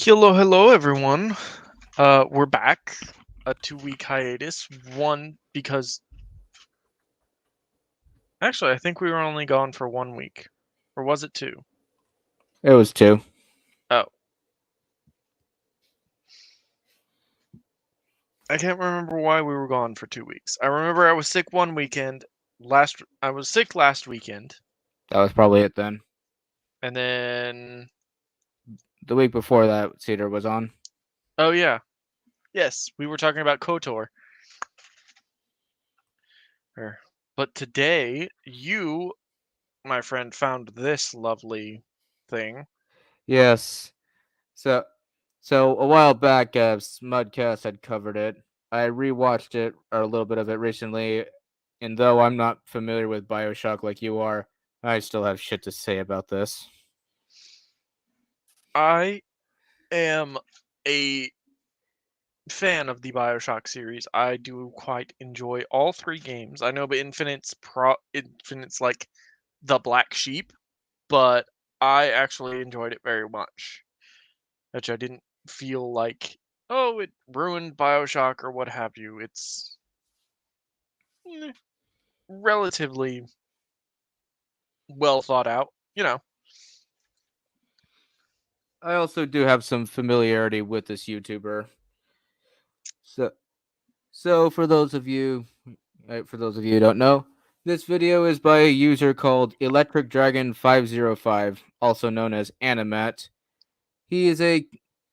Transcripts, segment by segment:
Hello, everyone. We're back. A 2 week hiatus. One because actually, I think we were only gone for 1 week, or was it two? It was two. Oh, I can't remember why we were gone for 2 weeks. I remember I was sick one weekend. I was sick last weekend, That was probably it then. and then The week before that, Cedar was on. oh yeah, yes, we were talking about Kotor. But today, you, my friend, found this lovely thing. Yes. So, so a while back, Smudcast had covered it. I rewatched it or a little bit of it recently, and though I'm not familiar with Bioshock like you are, I still have shit to say about this. I am a fan of the Bioshock series. I do quite enjoy all three games. I know, but Infinite's like the black sheep, but I actually enjoyed it very much. Which I didn't feel like, oh, it ruined Bioshock or what have you. It's relatively well thought out. I also do have some familiarity with this YouTuber. So, so for those of you who don't know, this video is by a user called Electric Dragon 505, also known as Animat. He is a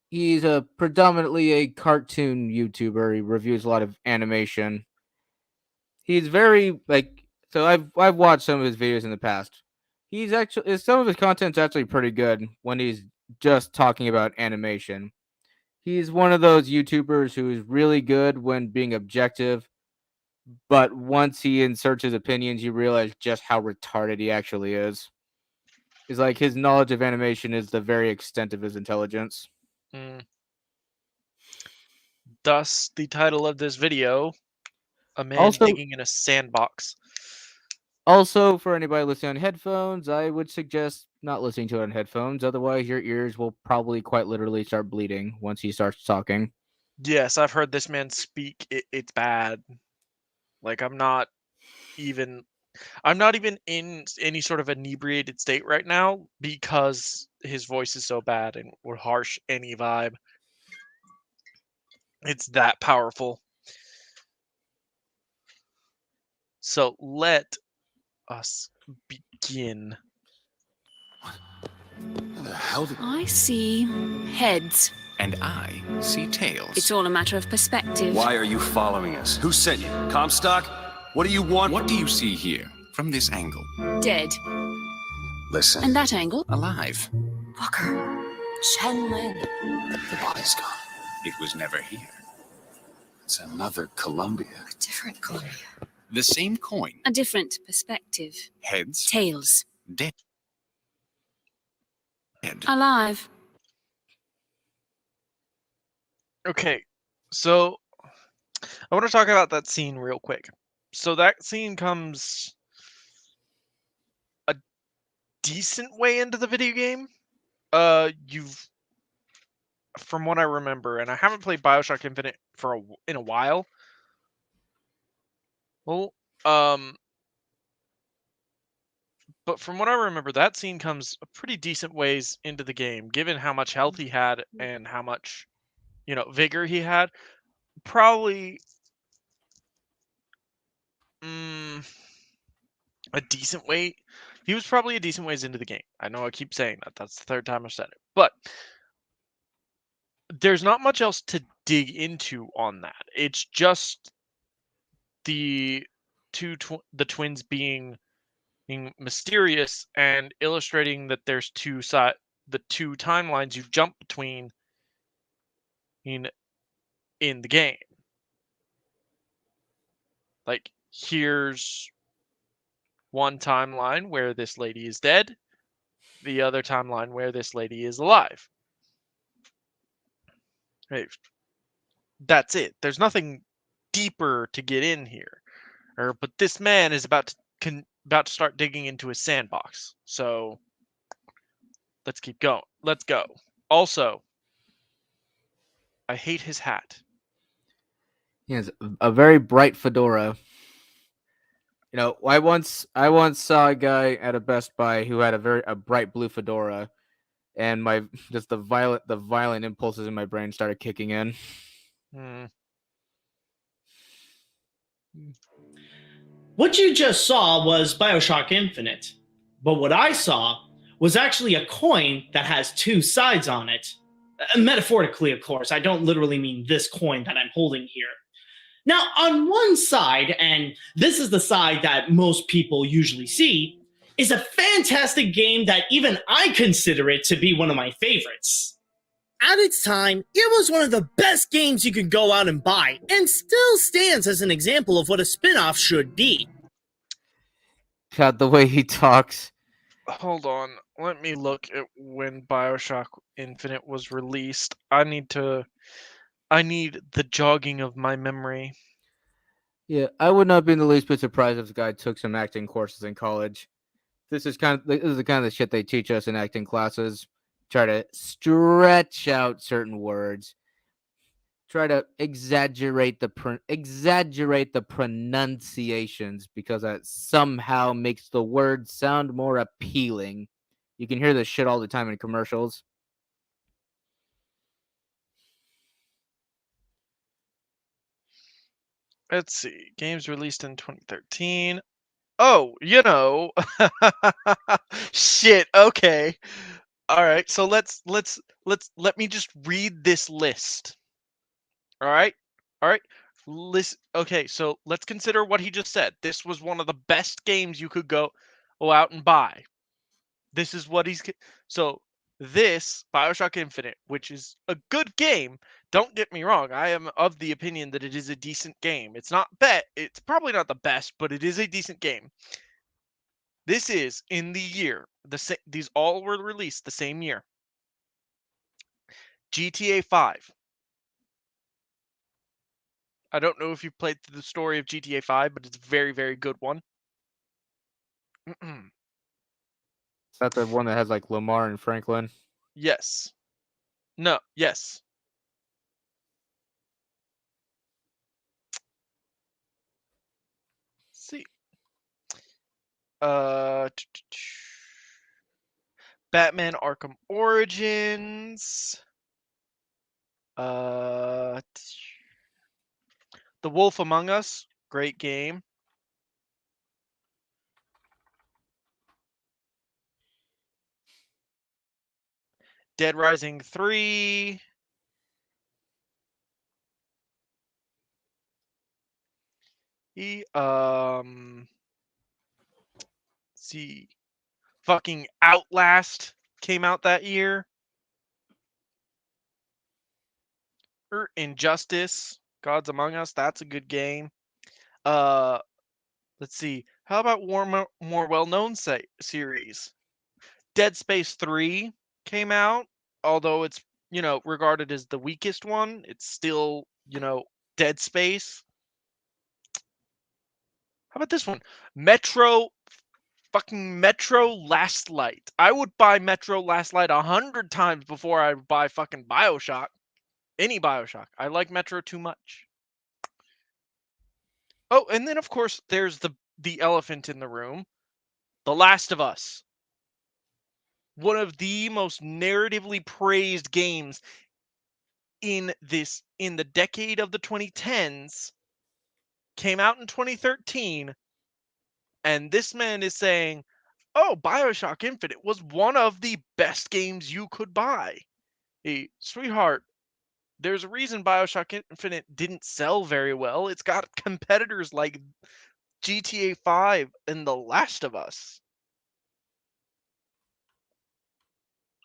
he's a predominantly a cartoon YouTuber. He reviews a lot of animation. He's very I've watched some of his videos in the past. He's actually some of his content's actually pretty good when he's just talking about animation. He's one of those YouTubers who is really good when being objective, but once he inserts his opinions, you realize just how retarded he actually is. Is like his knowledge of animation is the very extent of his intelligence. Mm. Thus, the title of this video: a man Also, digging in a sandbox. Also, for anybody listening on headphones, I would suggest not listening to it on headphones. Otherwise, your ears will probably quite literally start bleeding once he starts talking. Yes, I've heard this man speak. It's bad. Like even I'm not even in any sort of inebriated state right now because his voice is so bad and would harsh any vibe. It's that powerful. So let us begin. What the hell? I see heads. And I see tails. It's all a matter of perspective. Why are you following us? Who sent you? Comstock? What do you want? What do you see here, from this angle? Dead. Listen. And that angle? Alive. Walker. Shenlin. The body's gone. It was never here. It's another Columbia. A different Columbia. The same coin. A different perspective. Heads. Tails. Dead. Alive. Okay, so I want to talk about that scene real quick. So that scene comes a decent way into the video game. You've, from what I remember, and I haven't played Bioshock Infinite in a while. Well, but from what I remember, that scene comes a pretty decent ways into the game, given how much health he had and how much, vigor he had. Probably, a decent way. He was probably a decent ways into the game. I know I keep saying that. That's the third time I've said it. But there's not much else to dig into on that. It's just the the twins being mysterious and illustrating that there's the two timelines you jump between in the game. Like, here's one timeline where this lady is dead, the other timeline where this lady is alive. Right. That's it. There's nothing deeper to get in here. But this man is about to start digging into his sandbox. So let's keep going. Let's go. Also, I hate his hat. He has a very bright fedora. You know, I once saw a guy at a Best Buy who had a bright blue fedora, and my just the violent impulses in my brain started kicking in. Hmm. What you just saw was Bioshock Infinite. But what I saw was actually a coin that has two sides on it. Metaphorically, of course. I don't literally mean this coin that I'm holding here. Now, on one side, and this is the side that most people usually see, is a fantastic game that even I consider it to be one of my favorites. At its time, it was one of the best games you could go out and buy, and still stands as an example of what a spin-off should be. God, the way he talks. Hold on. Let me look at when Bioshock Infinite was released. I need the jogging of my memory. Yeah, I would not be in the least bit surprised if the guy took some acting courses in college. This is the kind of shit they teach us in acting classes. Try to stretch out certain words. Try to exaggerate the pronunciations because that somehow makes the word sound more appealing. You can hear this shit all the time in commercials. Let's see. Games released in 2013. Oh, you know. Shit. Okay. All right. So let me just read this list. All right. All right. Listen. Okay. So let's consider what he just said. This was one of the best games you could go out and buy. This is what so this Bioshock Infinite, which is a good game. Don't get me wrong. I am of the opinion that it is a decent game. It's not it's probably not the best, but it is a decent game. This is in the year. These all were released the same year. GTA 5. I don't know if you've played through the story of GTA 5, but it's a very, very good one. Is that the one that has like Lamar and Franklin? Yes. No. Yes. Let's see. Batman Arkham Origins. The Wolf Among Us, great game. Dead Rising 3. See, fucking Outlast came out that year. Injustice, Gods Among Us, that's a good game. Let's see. How about more well-known series? Dead Space 3 came out, although it's, regarded as the weakest one. It's still, Dead Space. How about this one? Metro Last Light. I would buy Metro Last Light 100 times before I would buy fucking Bioshock. Any Bioshock. I like Metro too much. Oh, and then of course there's the elephant in the room. The Last of Us. One of the most narratively praised games in the decade of the 2010s. Came out in 2013, and this man is saying, "Oh, Bioshock Infinite was one of the best games you could buy." Hey, sweetheart, there's a reason Bioshock Infinite didn't sell very well. It's got competitors like GTA 5 and The Last of Us.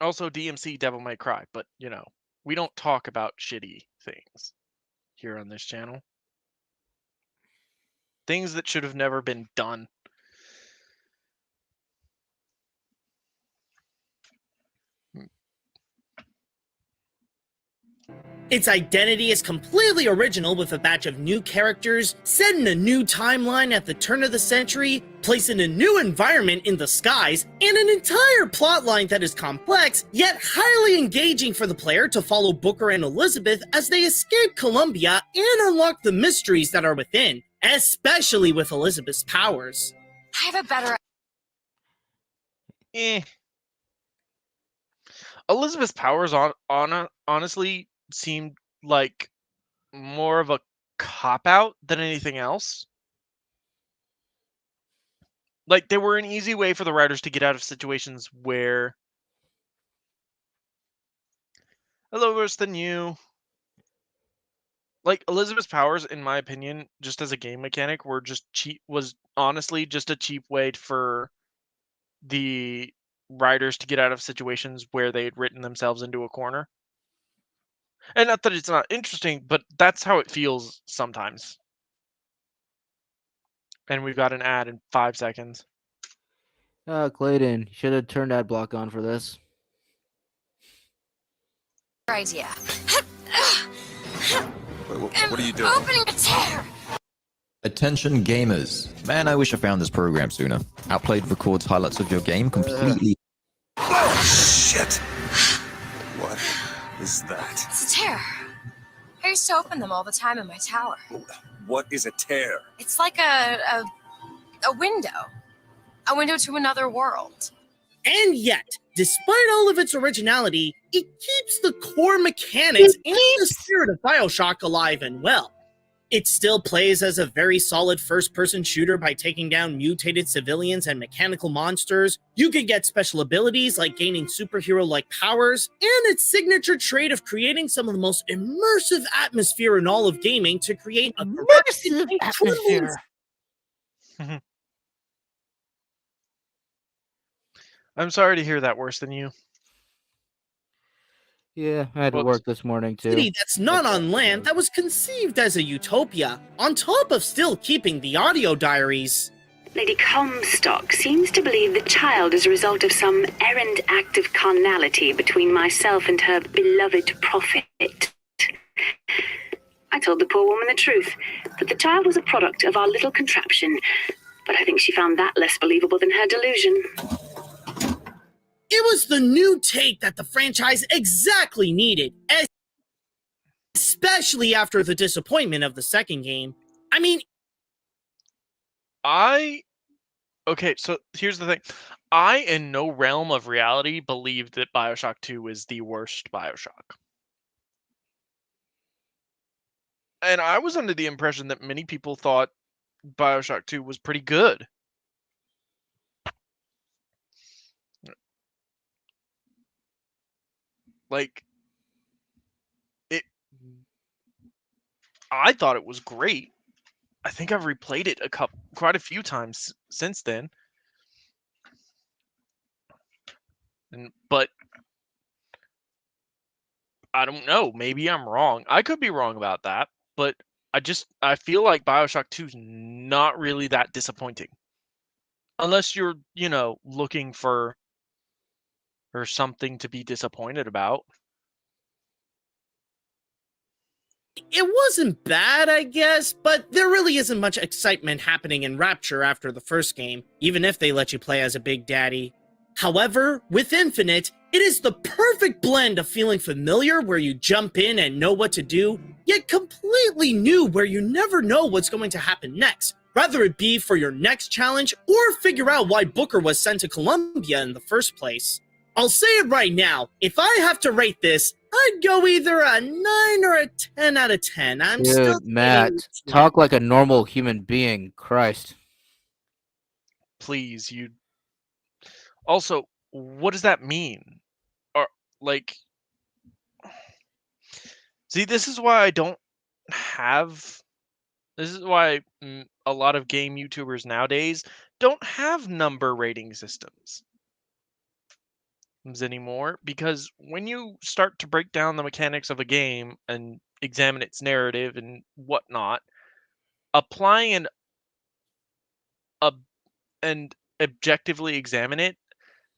Also DMC Devil May Cry, but we don't talk about shitty things here on this channel. Things that should have never been done. Its identity is completely original with a batch of new characters, set in a new timeline at the turn of the century, placed in a new environment in the skies, and an entire plotline that is complex, yet highly engaging for the player to follow Booker and Elizabeth as they escape Columbia and unlock the mysteries that are within, especially with Elizabeth's powers. I have a better. Eh. Elizabeth's powers honestly seemed like more of a cop out than anything else. Like they were an easy way for the writers to get out of situations where hello worse than you. Like Elizabeth's powers, in my opinion, just as a game mechanic, were just cheap. Was honestly just a cheap way for the writers to get out of situations where they had written themselves into a corner. And not that it's not interesting, but that's how it feels sometimes. And we've got an ad in 5 seconds. Clayton, you should have turned ad block on for this. idea. What are you doing? Opening a tear! Attention gamers. Man, I wish I found this program sooner. Outplayed records highlights of your game completely. Oh, shit! What is that? It's a tear. I used to open them all the time in my tower. What is a tear? It's like a window. A window to another world. And yet, despite all of its originality, it keeps the core mechanics and the spirit of Bioshock alive and well. It still plays as a very solid first-person shooter by taking down mutated civilians and mechanical monsters. You can get special abilities like gaining superhero-like powers, and its signature trait of creating some of the most immersive atmosphere in all of gaming to create a Immersive atmosphere. I'm sorry to hear that worse than you. Yeah, I had to Whoops. work this morning too. City that's not on land that was conceived as a utopia, on top of still keeping the audio diaries. Lady Comstock seems to believe the child is a result of some errant act of carnality between myself and her beloved prophet. I told the poor woman the truth, that the child was a product of our little contraption, but I think she found that less believable than her delusion. It was the new take that the franchise exactly needed, especially after the disappointment of the second game. I mean, Okay, so here's the thing. I, in no realm of reality, believed that Bioshock 2 is the worst Bioshock. And I was under the impression that many people thought Bioshock 2 was pretty good. Like, I thought it was great. I think I've replayed it quite a few times since then. But I don't know. Maybe I'm wrong. I could be wrong about that. But I feel like Bioshock 2 is not really that disappointing. Unless you're, looking for something to be disappointed about. it wasn't bad, I guess, but there really isn't much excitement happening in Rapture after the first game, even if they let you play as a Big Daddy. However, with Infinite, it is the perfect blend of feeling familiar where you jump in and know what to do, yet completely new where you never know what's going to happen next, whether it be for your next challenge or figure out why Booker was sent to Columbia in the first place. I'll say it right now, if I have to rate this, I'd go either a 9 or a 10 out of 10. I'm still Dude, Matt, talk like a normal human being. Christ. Please, you. Also, what does that mean? Or see, this is why I don't have. This is why a lot of game YouTubers nowadays don't have number rating systems anymore, because when you start to break down the mechanics of a game and examine its narrative and whatnot, applying and objectively examine it,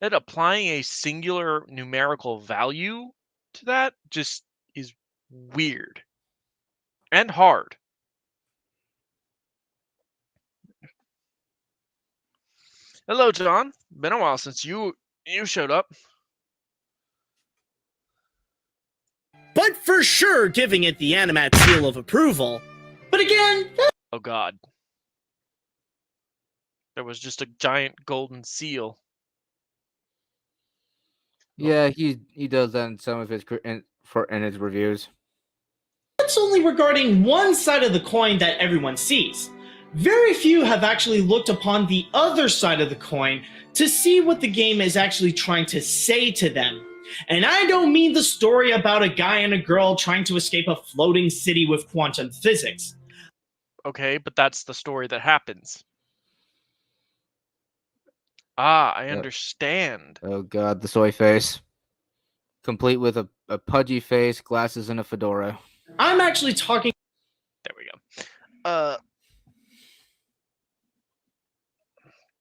applying a singular numerical value to that just is weird and hard. Hello, John. Been a while since you showed up. But for sure giving it the Animat seal of approval. But again, Oh God. There was just a giant golden seal. Yeah, he does that in some of his in his reviews. that's only regarding one side of the coin that everyone sees. Very few have actually looked upon the other side of the coin to see what the game is actually trying to say to them. And I don't mean the story about a guy and a girl trying to escape a floating city with quantum physics. Okay, but that's the story that happens. Ah, I understand. Oh God, the soy face. Complete with a pudgy face, glasses, and a fedora. I'm actually talking. There we go.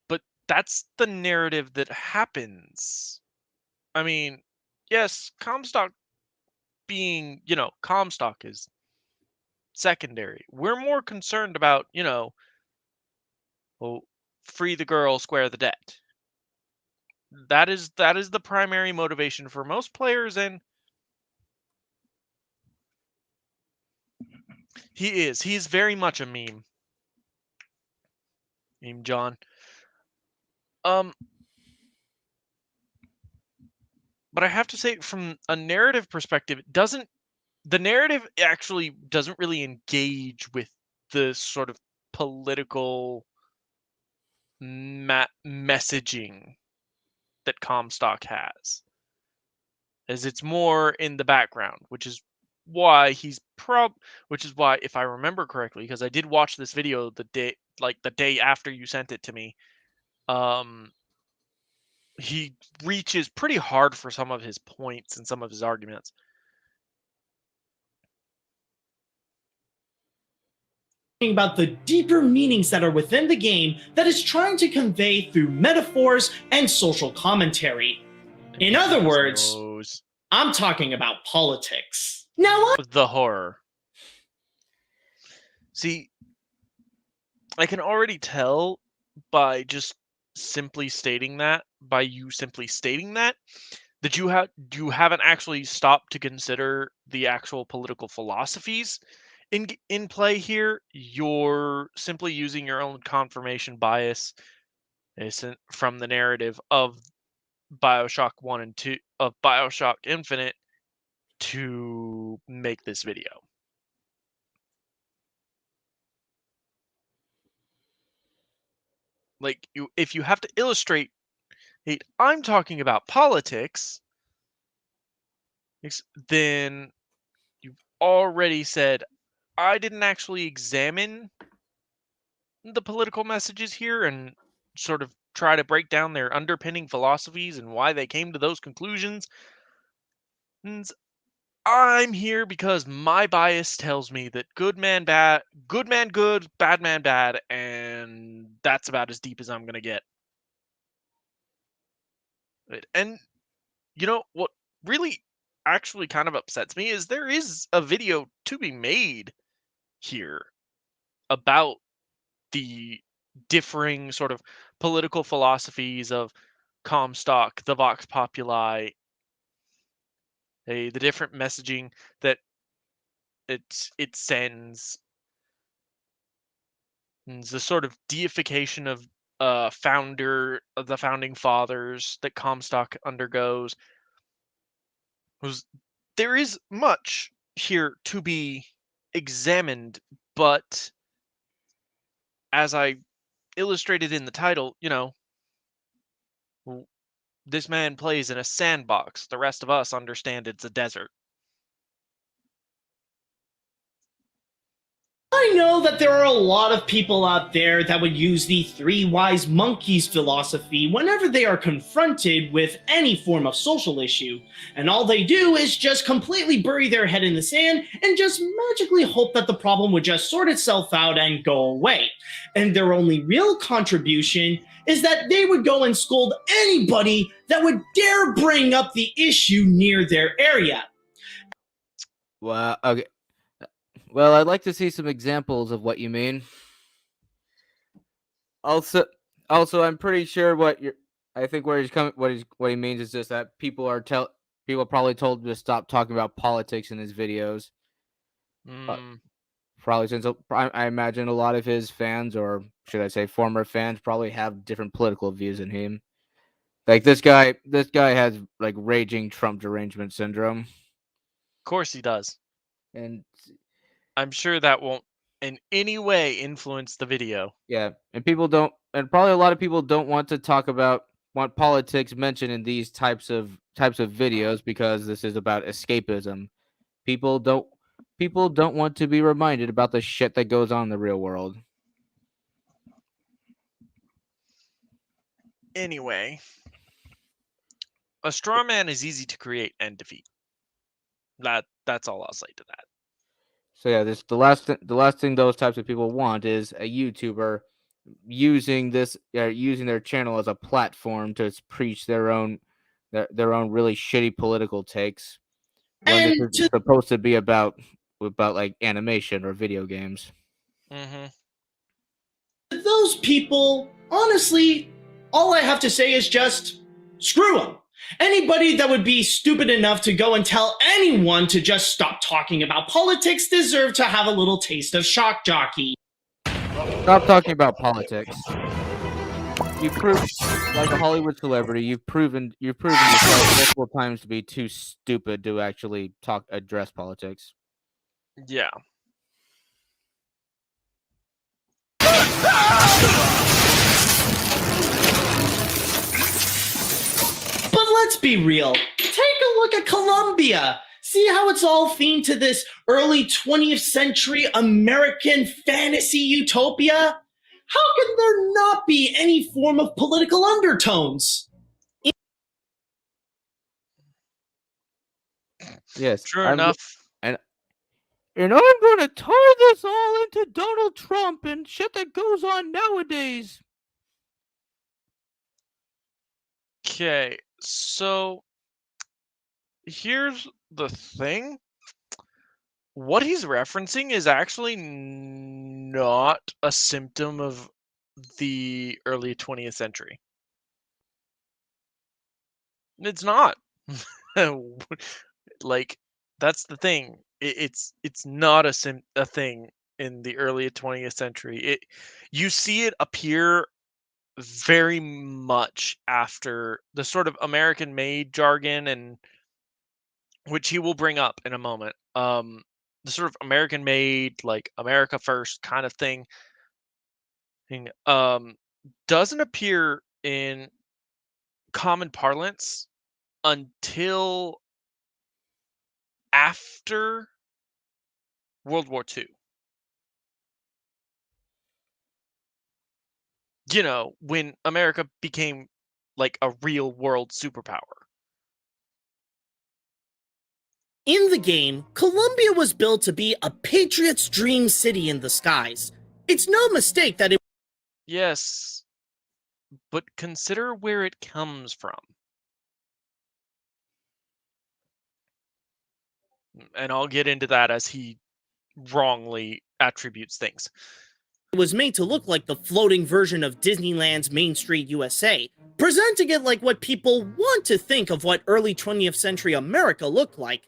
But that's the narrative that happens. I mean, yes, Comstock being, Comstock is secondary. We're more concerned about, well, free the girl, square the debt. That is the primary motivation for most players, and he's very much a meme. Meme John. But I have to say, from a narrative perspective, the narrative actually doesn't really engage with the sort of political messaging that Comstock has, as it's more in the background, which is why if I remember correctly, because I did watch this video the day after you sent it to me, he reaches pretty hard for some of his points and some of his arguments. About the deeper meanings that are within the game that is trying to convey through metaphors and social commentary. In other words, I'm talking about politics. Now, the horror. See, I can already tell by just simply stating that, that you haven't actually stopped to consider the actual political philosophies in play here. You're simply using your own confirmation bias from the narrative of Bioshock 1 and 2 of Bioshock Infinite to make this video. Like, if you have to illustrate, hey, I'm talking about politics, then you've already said, I didn't actually examine the political messages here and sort of try to break down their underpinning philosophies and why they came to those conclusions. And I'm here because my bias tells me that good man good, bad man bad, and that's about as deep as I'm gonna get. And you know what really actually kind of upsets me is there is a video to be made here about the differing sort of political philosophies of Comstock, the Vox Populi, the different messaging that it sends, and the sort of deification of the founding fathers that Comstock undergoes. There is much here to be examined, but as I illustrated in the title, this man plays in a sandbox. The rest of us understand it's a desert. I know that there are a lot of people out there that would use the three wise monkeys philosophy whenever they are confronted with any form of social issue, and all they do is just completely bury their head in the sand and just magically hope that the problem would just sort itself out and go away. And their only real contribution is that they would go and scold anybody that would dare bring up the issue near their area. Well, okay. Well, I'd like to see some examples of what you mean. Also, I'm pretty sure what you're. I think where he's coming, what he means is just that people probably told him to stop talking about politics in his videos. Mm, Probably since I imagine a lot of his fans, or should I say, former fans, probably have different political views than him. Like this guy has like raging Trump derangement syndrome, of course he does. and I'm sure that won't in any way influence the video. yeah, and people don't, and probably a lot of people don't want politics mentioned in these types of videos because this is about escapism. People don't people don't want to be reminded about the shit that goes on in the real world. Anyway, a straw man is easy to create and defeat. That's all I'll say to that. So yeah, this the last thing those types of people want is a YouTuber using their channel as a platform to preach their own really shitty political takes when this And is to supposed to be about like animation or video games. Hmm. those people, honestly, all I have to say is just screw them. Anybody that would be stupid enough to go and tell anyone to just stop talking about politics deserve to have a little taste of shock jockey. Stop talking about politics. You've proved, like a Hollywood celebrity, you've proven yourself multiple times to be too stupid to actually address politics. Yeah. But let's be real. Take a look at Colombia. See how it's all themed to this early 20th century American fantasy utopia? How can there not be any form of political undertones? Yes, Sure enough. and I'm going to tie this all into Donald Trump and shit that goes on nowadays. Okay, so here's the thing. What he's referencing is actually not a symptom of the early 20th century. It's not. Like, that's the thing. It's not a thing in the early 20th century. You see it appear very much after the sort of American made jargon, and which he will bring up in a moment. The sort of American made, like America first kind of thing doesn't appear in common parlance until after World War II. You know, when America became like a real world superpower. In the game, Colombia was built to be a patriot's dream city in the skies. It's no mistake that it Yes, but consider where it comes from. And I'll get into that as he wrongly attributes things. was made to look like the floating version of Disneyland's Main Street USA, presenting it like what people want to think of what early 20th century America looked like.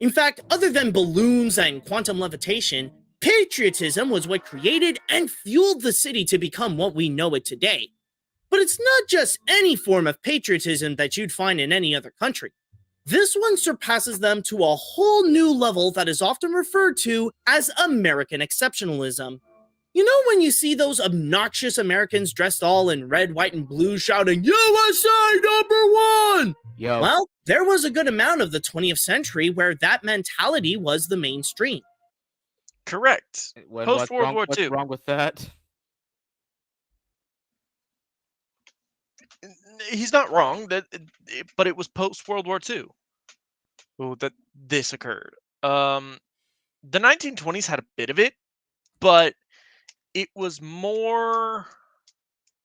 In fact, other than balloons and quantum levitation, patriotism was what created and fueled the city to become what we know it today. But it's not just any form of patriotism that you'd find in any other country. This one surpasses them to a whole new level that is often referred to as American exceptionalism. You know when you see those obnoxious Americans dressed all in red, white, and blue shouting, USA #1! Yo, Well, there was a good amount of the 20th century where that mentality was the mainstream. Correct. Post World War what's II. wrong with that? He's not wrong but it was post World War II that this occurred. The 1920s had a bit of it, but it was more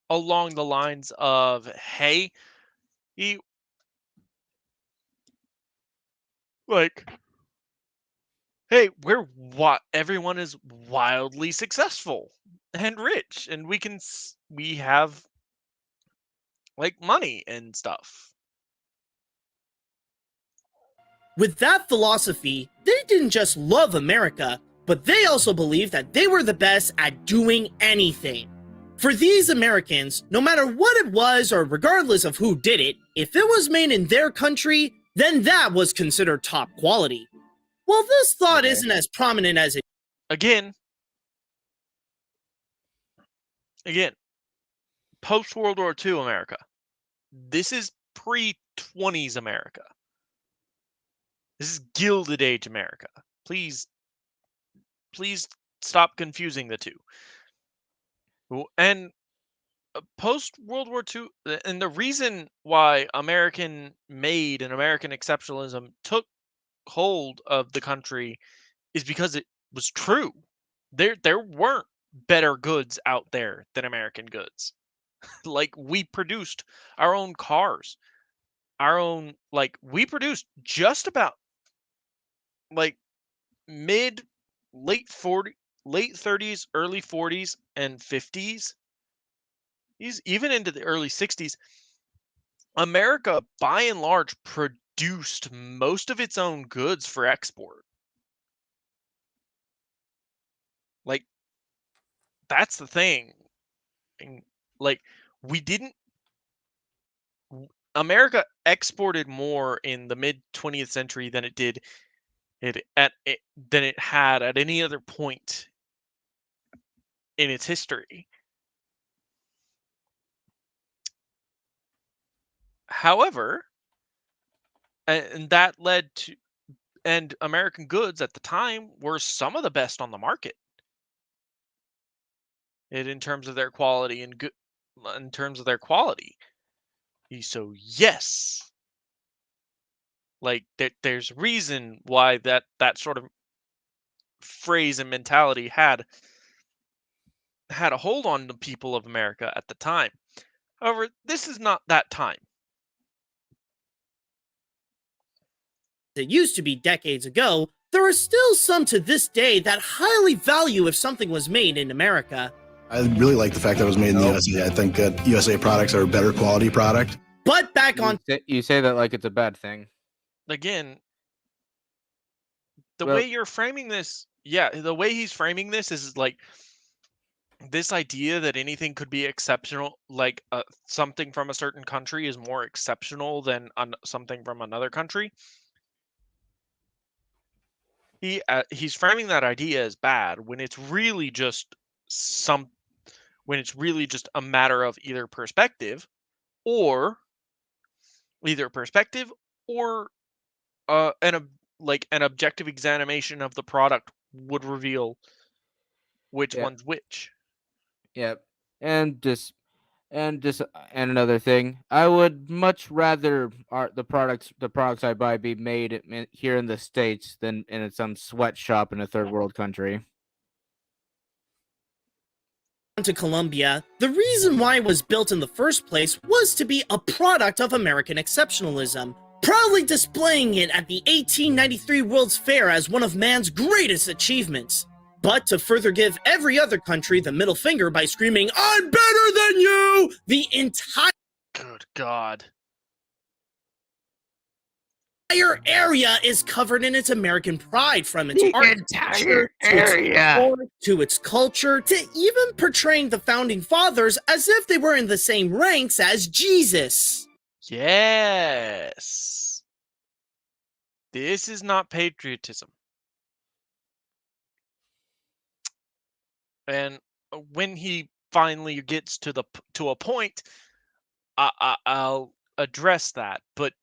along the lines of, hey, he like hey, everyone is wildly successful and rich, and we have like money and stuff. With that philosophy, they didn't just love America, but they also believed that they were the best at doing anything. For these Americans, no matter what it was or regardless of who did it, if it was made in their country, then that was considered top quality. Well, this thought Okay. isn't as prominent as it Again, post World War II America. This is pre-20s America. This is Gilded Age America. Please stop confusing the two. And post World War II, and the reason why American made and American exceptionalism took hold of the country is because it was true. There weren't better goods out there than American goods. Like, we produced our own cars, we produced just about like mid late 40 late 30s, early 40s and 50s, even into the early 60s. America by and large produced most of its own goods for export. Like, that's the thing. And, like, we didn't America exported more in the mid 20th century than than it had at any other point in its history. However, and that led to and American goods at the time were some of the best on the market. In terms of their quality and good in terms of their quality. So yes, like there's reason why that sort of phrase and mentality had a hold on the people of America at the time. However, this is not that time. used to be decades ago, there are still some to this day that highly value if something was made in America. I really like the fact that it was made in the USA. I think that USA products are a better quality product. But back on You say that like it's a bad thing. Again, the Well- way you're framing this, the way he's framing this is like this idea that anything could be exceptional, like something from a certain country is more exceptional than something from another country. He's framing that idea as bad when it's really just a matter of either perspective or an objective examination of the product would reveal which Yeah. one's which. Yep. And another thing, I would much rather the products I buy be made here in the States than in some sweatshop in a third world country. to Colombia, the reason why it was built in the first place was to be a product of American exceptionalism, proudly displaying it at the 1893 World's Fair as one of man's greatest achievements. But to further give every other country the middle finger by screaming, "I'm better than you!" the entire Good God. area is covered in its American pride, from its architecture to its culture, to even portraying the founding fathers as if they were in the same ranks as Jesus. Yes. This is not patriotism. And when he finally gets to a point, I'll address that. But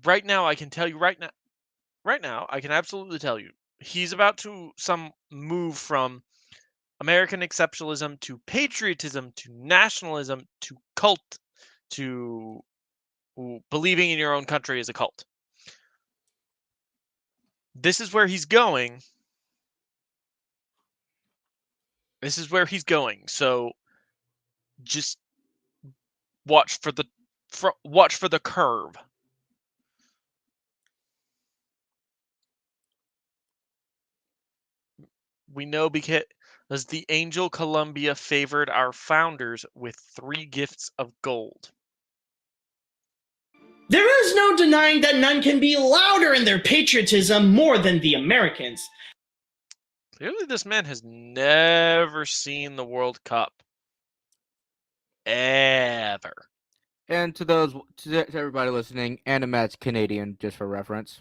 right now, I can tell you right now, I can absolutely tell you, he's about to move from American exceptionalism to patriotism to nationalism to cult to believing in your own country as a cult. This is where he's going. So just watch for the curve. We know because the Angel Columbia favored our founders with 3 gifts of gold. There is no denying that none can be louder in their patriotism more than the Americans. Clearly, this man has never seen the World Cup. Ever. And to everybody listening, Animat's Canadian, just for reference.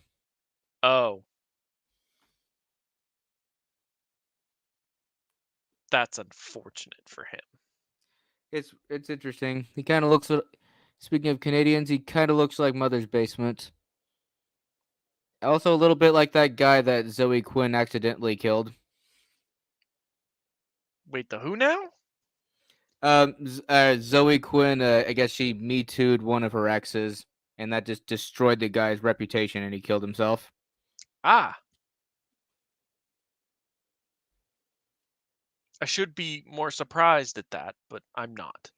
Oh. That's unfortunate for him. It's interesting. He kind of looks. Speaking of Canadians, he kind of looks like Mother's Basement. Also, a little bit like that guy that Zoe Quinn accidentally killed. Wait, the who now? Zoe Quinn. I guess she Me Too'd one of her exes, and that just destroyed the guy's reputation, and he killed himself. Ah. I should be more surprised at that, but I'm not.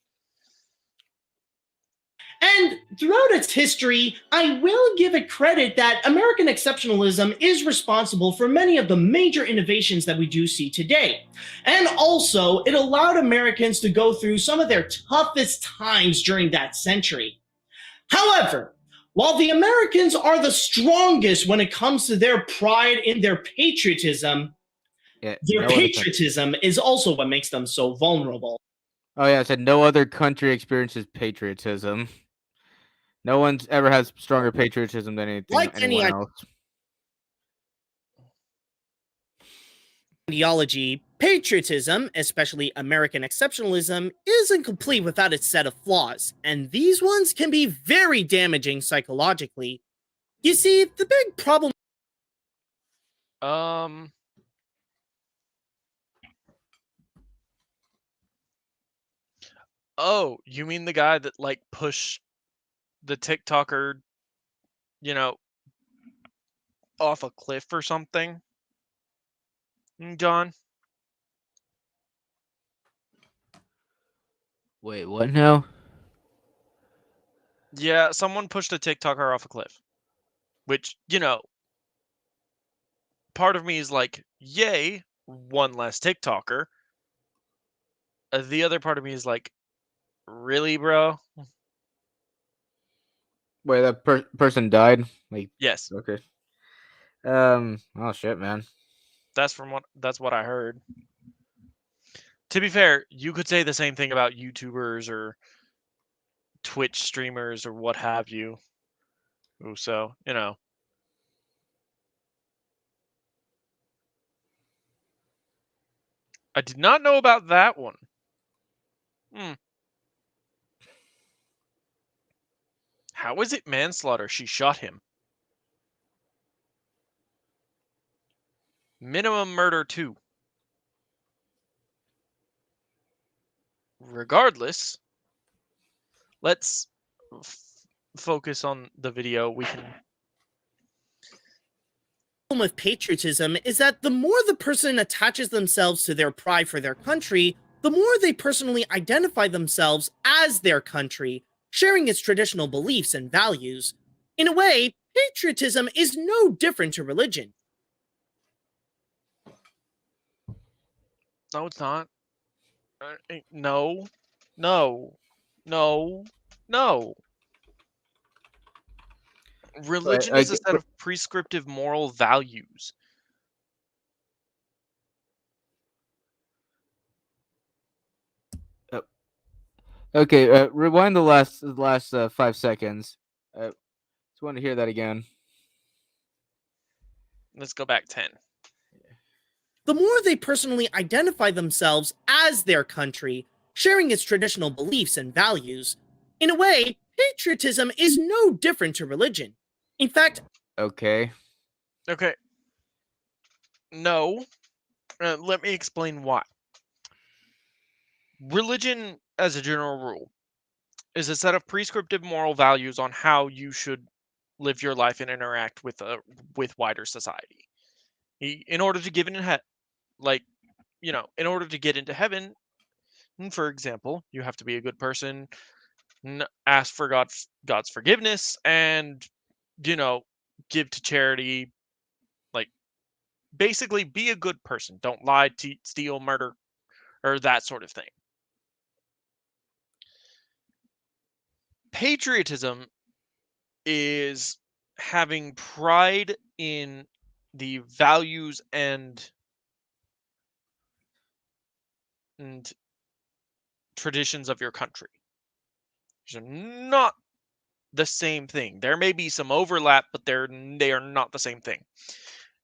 And throughout its history, I will give it credit that American exceptionalism is responsible for many of the major innovations that we do see today. And also, it allowed Americans to go through some of their toughest times during that century. However, while the Americans are the strongest when it comes to their pride in their patriotism, their patriotism is also what makes them so vulnerable. Oh yeah, I said no other country experiences patriotism. No one's ever has stronger patriotism than anyone else. Ideology, patriotism, especially American exceptionalism, isn't complete without its set of flaws, and these ones can be very damaging psychologically. You see, the big problem. Oh, you mean the guy that like pushed the TikToker, off a cliff or something? John? Wait, what now? Yeah, someone pushed a TikToker off a cliff. Which, part of me is like, yay, one less TikToker. The other part of me is like, really, bro? Wait, that person died? Like, yes. Okay. Oh shit, man. That's what I heard. To be fair, you could say the same thing about YouTubers or Twitch streamers or what have you. Ooh, so, I did not know about that one. How is it manslaughter? She shot him. Minimum murder 2. Regardless, let's focus on the video. We can. The problem with patriotism is that the more the person attaches themselves to their pride for their country, the more they personally identify themselves as their country, sharing its traditional beliefs and values. In a way, patriotism is no different to religion. No, it's not. No. No. No. No. Religion is a set of prescriptive moral values. Okay, rewind the last 5 seconds. Just want to hear that again. Let's go back 10. The more they personally identify themselves as their country, sharing its traditional beliefs and values. In a way, patriotism is no different to religion. In fact... Okay. No. Let me explain why. Religion, as a general rule, is a set of prescriptive moral values on how you should live your life and interact with wider society. In order to give it in order to get into heaven, for example, you have to be a good person, ask for God's forgiveness, and give to charity, basically be a good person. Don't lie, steal, murder, or that sort of thing. Patriotism is having pride in the values and traditions of your country. These are not the same thing. There may be some overlap, but they are not the same thing.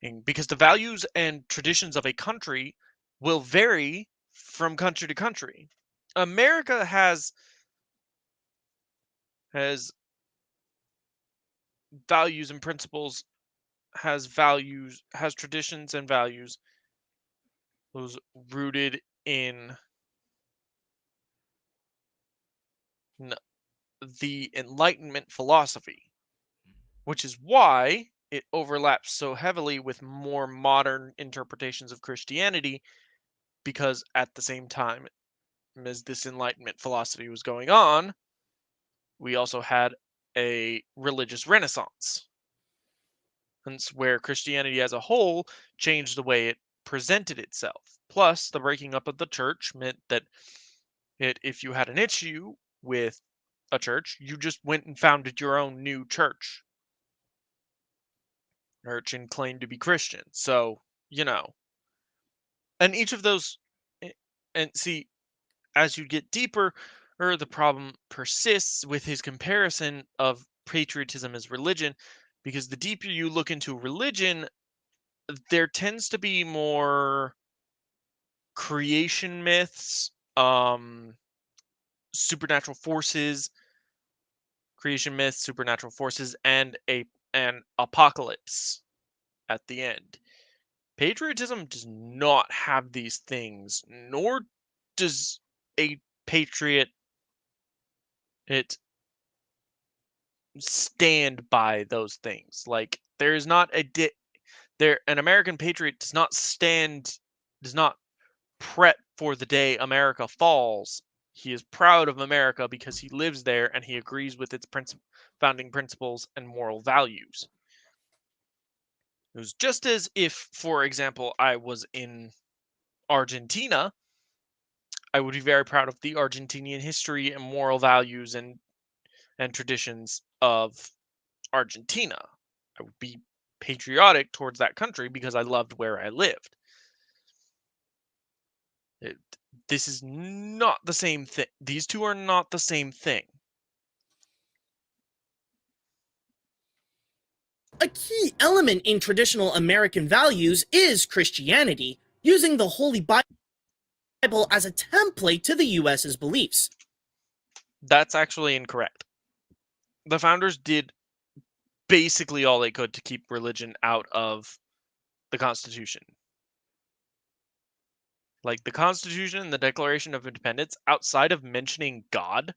And because the values and traditions of a country will vary from country to country. America has values and principles, has traditions and values, those rooted in the Enlightenment philosophy, which is why it overlaps so heavily with more modern interpretations of Christianity, because at the same time as this Enlightenment philosophy was going on, we also had a religious renaissance. Hence, where Christianity as a whole changed the way it presented itself. Plus, the breaking up of the church meant that if you had an issue with a church, you just went and founded your own new church and claimed to be Christian. So, and each of those, and see, as you get deeper, the problem persists with his comparison of patriotism as religion, because the deeper you look into religion, there tends to be more creation myths, supernatural forces, and an apocalypse at the end. Patriotism does not have these things, nor does a patriot stand by those things. Like, there is not an American patriot does not prep for the day America falls. He is proud of America because he lives there and he agrees with its founding principles and moral values. It was just as if, for example, I was in Argentina, I would be very proud of the Argentinian history and moral values and traditions of Argentina. I would be patriotic towards that country because I loved where I lived. This is not the same thing. These two are not the same thing. A key element in traditional American values is Christianity, using the Holy Bible as a template to the US's beliefs. That's actually incorrect. The founders did basically all they could to keep religion out of the Constitution. Like, the Constitution and the Declaration of Independence, outside of mentioning God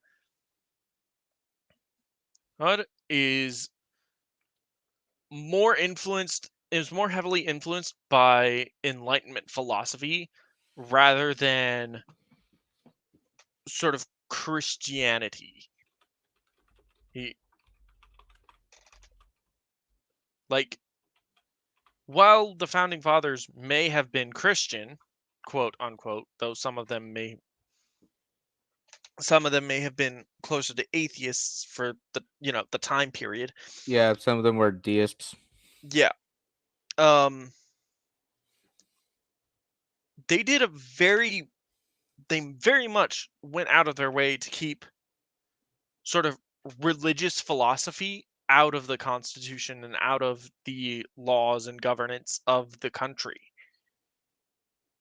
is more heavily influenced by Enlightenment philosophy rather than sort of Christianity. Like, while the founding fathers may have been Christian, quote unquote, though some of them may have been closer to atheists for the time period. Yeah, some of them were deists. Yeah. They very much went out of their way to keep sort of religious philosophy out of the Constitution and out of the laws and governance of the country.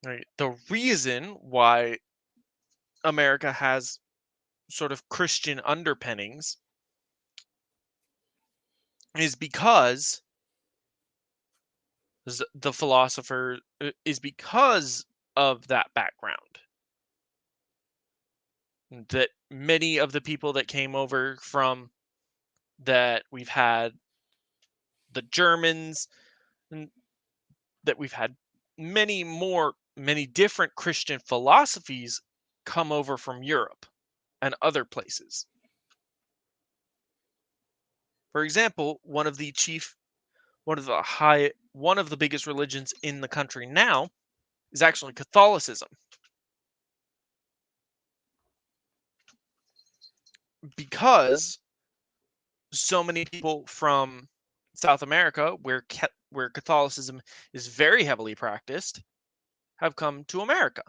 Right? The reason why America has sort of Christian underpinnings is because the philosopher is because of that background. That many of the people that came over from that we've had the Germans, and that we've had many different Christian philosophies come over from Europe and other places. For example, one of the one of the biggest religions in the country now is actually Catholicism. Because so many people from South America, where Catholicism is very heavily practiced, have come to America.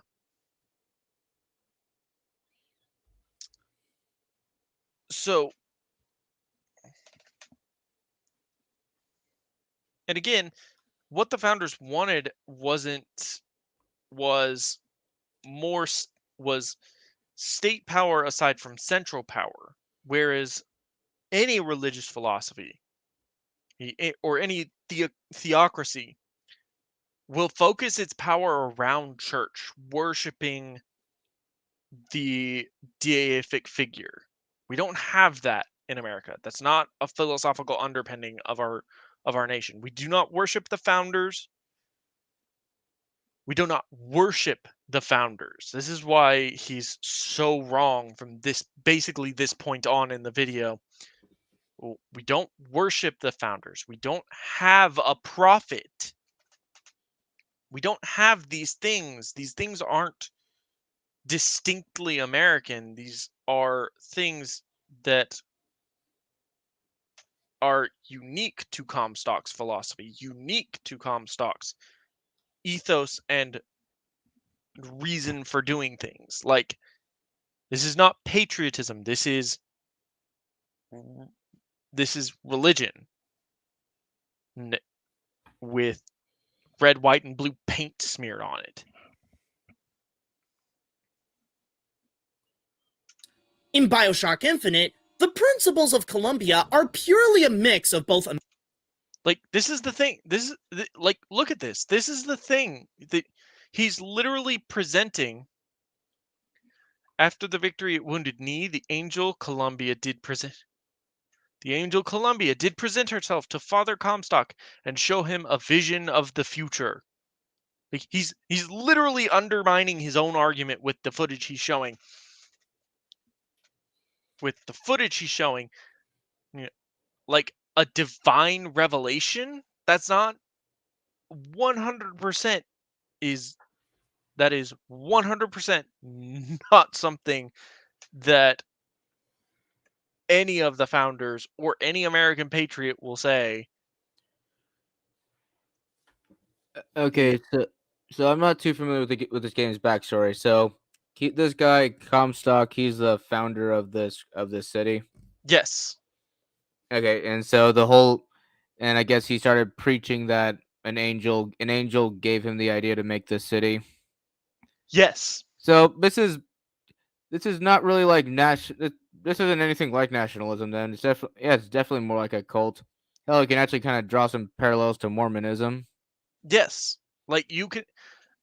So, and again, what the founders wanted was more was state power aside from central power, whereas any religious philosophy or any theocracy will focus its power around church, worshiping the deific figure. We don't have that in America. That's not a philosophical underpinning of our nation. We do not worship the founders. We do not worship the founders. This is why he's so wrong from basically this point on in the video. We don't worship the founders. We don't have a prophet. We don't have these things. These things aren't distinctly American. These are things that are unique to Comstock's philosophy, unique to Comstock's ethos and reason for doing things. Like, this is not patriotism. This is religion with red, white, and blue paint smeared on it. In Bioshock Infinite, the principles of Columbia are purely a mix of both. Like, this is the thing. Like, look at this. This is the thing that he's literally presenting. After the victory at Wounded Knee, the angel Columbia did present herself to Father Comstock and show him a vision of the future. Like, he's literally undermining his own argument with the footage he's showing. Like a divine revelation, that's not 100% that is 100% not something that any of the founders or any American patriot will say. Okay, so I'm not too familiar with this game's backstory. So, this guy Comstock, he's the founder of this city. Yes. Okay, and so and I guess he started preaching that an angel gave him the idea to make this city. Yes. So this is not really like this isn't anything like nationalism. Then it's definitely more like a cult. Hell, you can actually kind of draw some parallels to Mormonism. Yes. Like,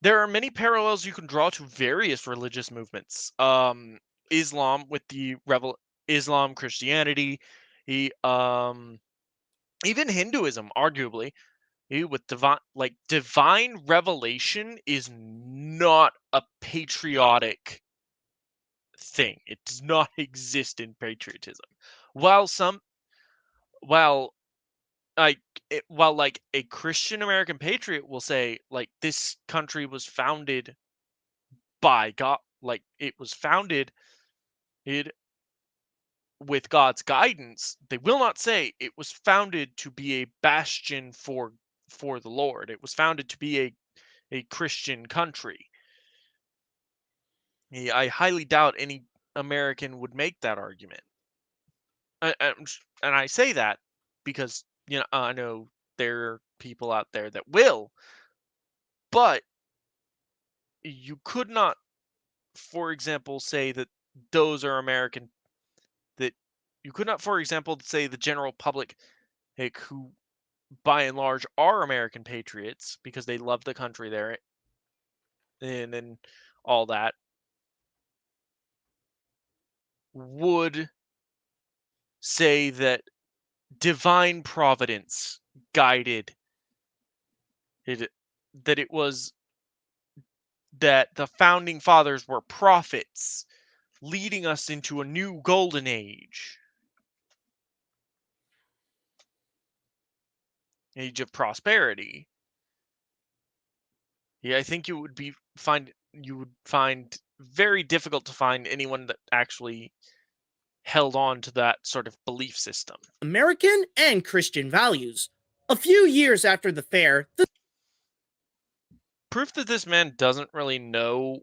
there are many parallels you can draw to various religious movements. Islam with the Islam, Christianity, even Hinduism, arguably. With divine revelation is not a patriotic thing. It does not exist in patriotism. While like a Christian American patriot will say, like, this country was founded by God, like it was founded with God's guidance, they will not say it was founded to be a bastion for the Lord. It was founded to be a Christian country. I highly doubt any American would make that argument. And I say that because, I know there are people out there that will, but you could not, for example, say that those are American, that you could not, for example, say the general public, like, who by and large are American patriots because they love the country they're in and all that, would say that divine providence guided it, that the founding fathers were prophets leading us into a new golden age. age of prosperity. Yeah, I think you would find very difficult to find anyone that actually held on to that sort of belief system. American and Christian values. A few years after the fair, the Proof that this man doesn't really know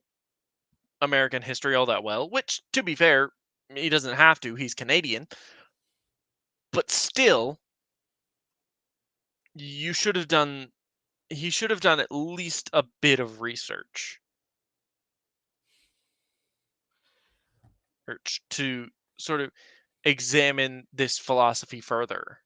American history all that well, which, to be fair, he doesn't have to, he's Canadian. But still, you should have done he should have done at least a bit of research to sort of examine this philosophy further.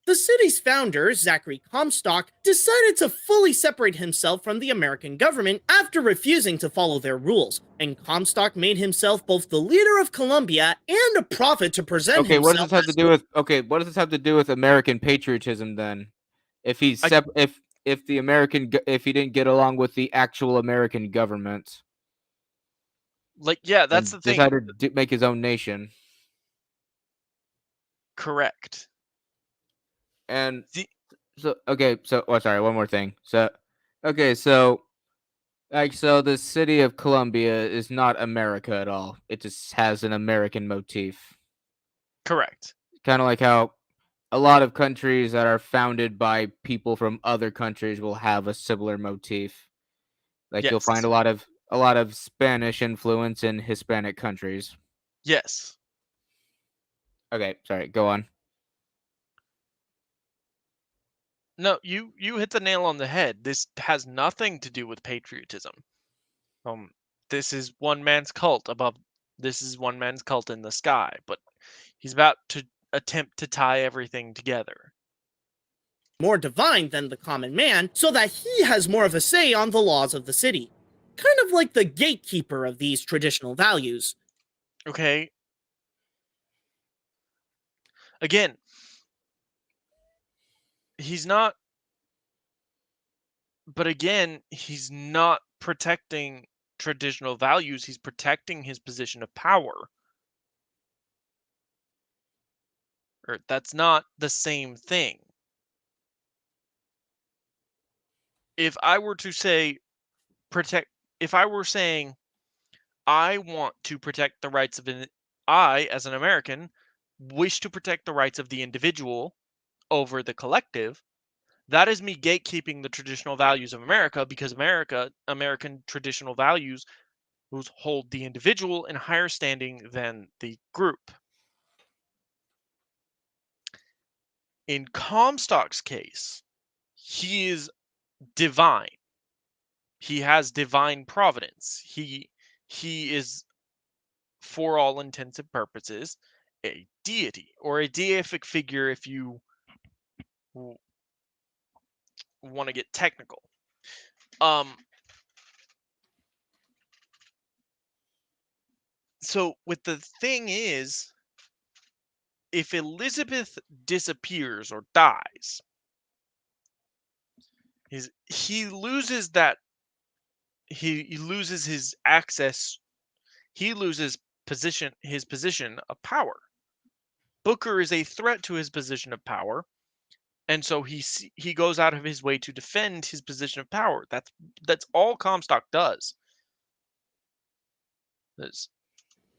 the city's founder, Zachary Comstock, decided to fully separate himself from the American government after refusing to follow their rules, and Comstock made himself both the leader of Columbia and a prophet to present Okay, what does himself this have to do with? Okay, what does this have to do with American patriotism then? If he's if the if he didn't get along with the actual American government, Like, yeah, that's the and thing. decided to make his own nation. Correct. And so okay, so sorry, one more thing. So okay, so the city of Columbia is not America at all. It just has an American motif. Correct. Kind of like how a lot of countries that are founded by people from other countries will have a similar motif. Like you'll find Yes. a lot of Spanish influence in Hispanic countries. Yes. Okay, sorry, go on. No, you hit the nail on the head. This has nothing to do with patriotism. This is one man's cult above. This is one man's cult in the sky, but he's about to attempt to tie everything together. more divine than the common man, so that he has more of a say on the laws of the city. Kind of like the gatekeeper of these traditional values. Okay. Again, he's not. But again, he's not protecting traditional values. He's protecting his position of power. Or that's not the same thing. If I were to say if I were saying I want to protect the rights of I, as an American, wish to protect the rights of the individual over the collective, that is me gatekeeping the traditional values of America, because American traditional values hold the individual in higher standing than the group. In Comstock's case, he is divine. He has divine providence. He is, for all intents and purposes, a deity, or a deific figure if you want to get technical. So with the thing is, if Elizabeth disappears or dies, he loses that he loses his access, he loses his position of power. Booker is a threat to his position of power, and so he goes out of his way to defend his position of power. That's all Comstock does.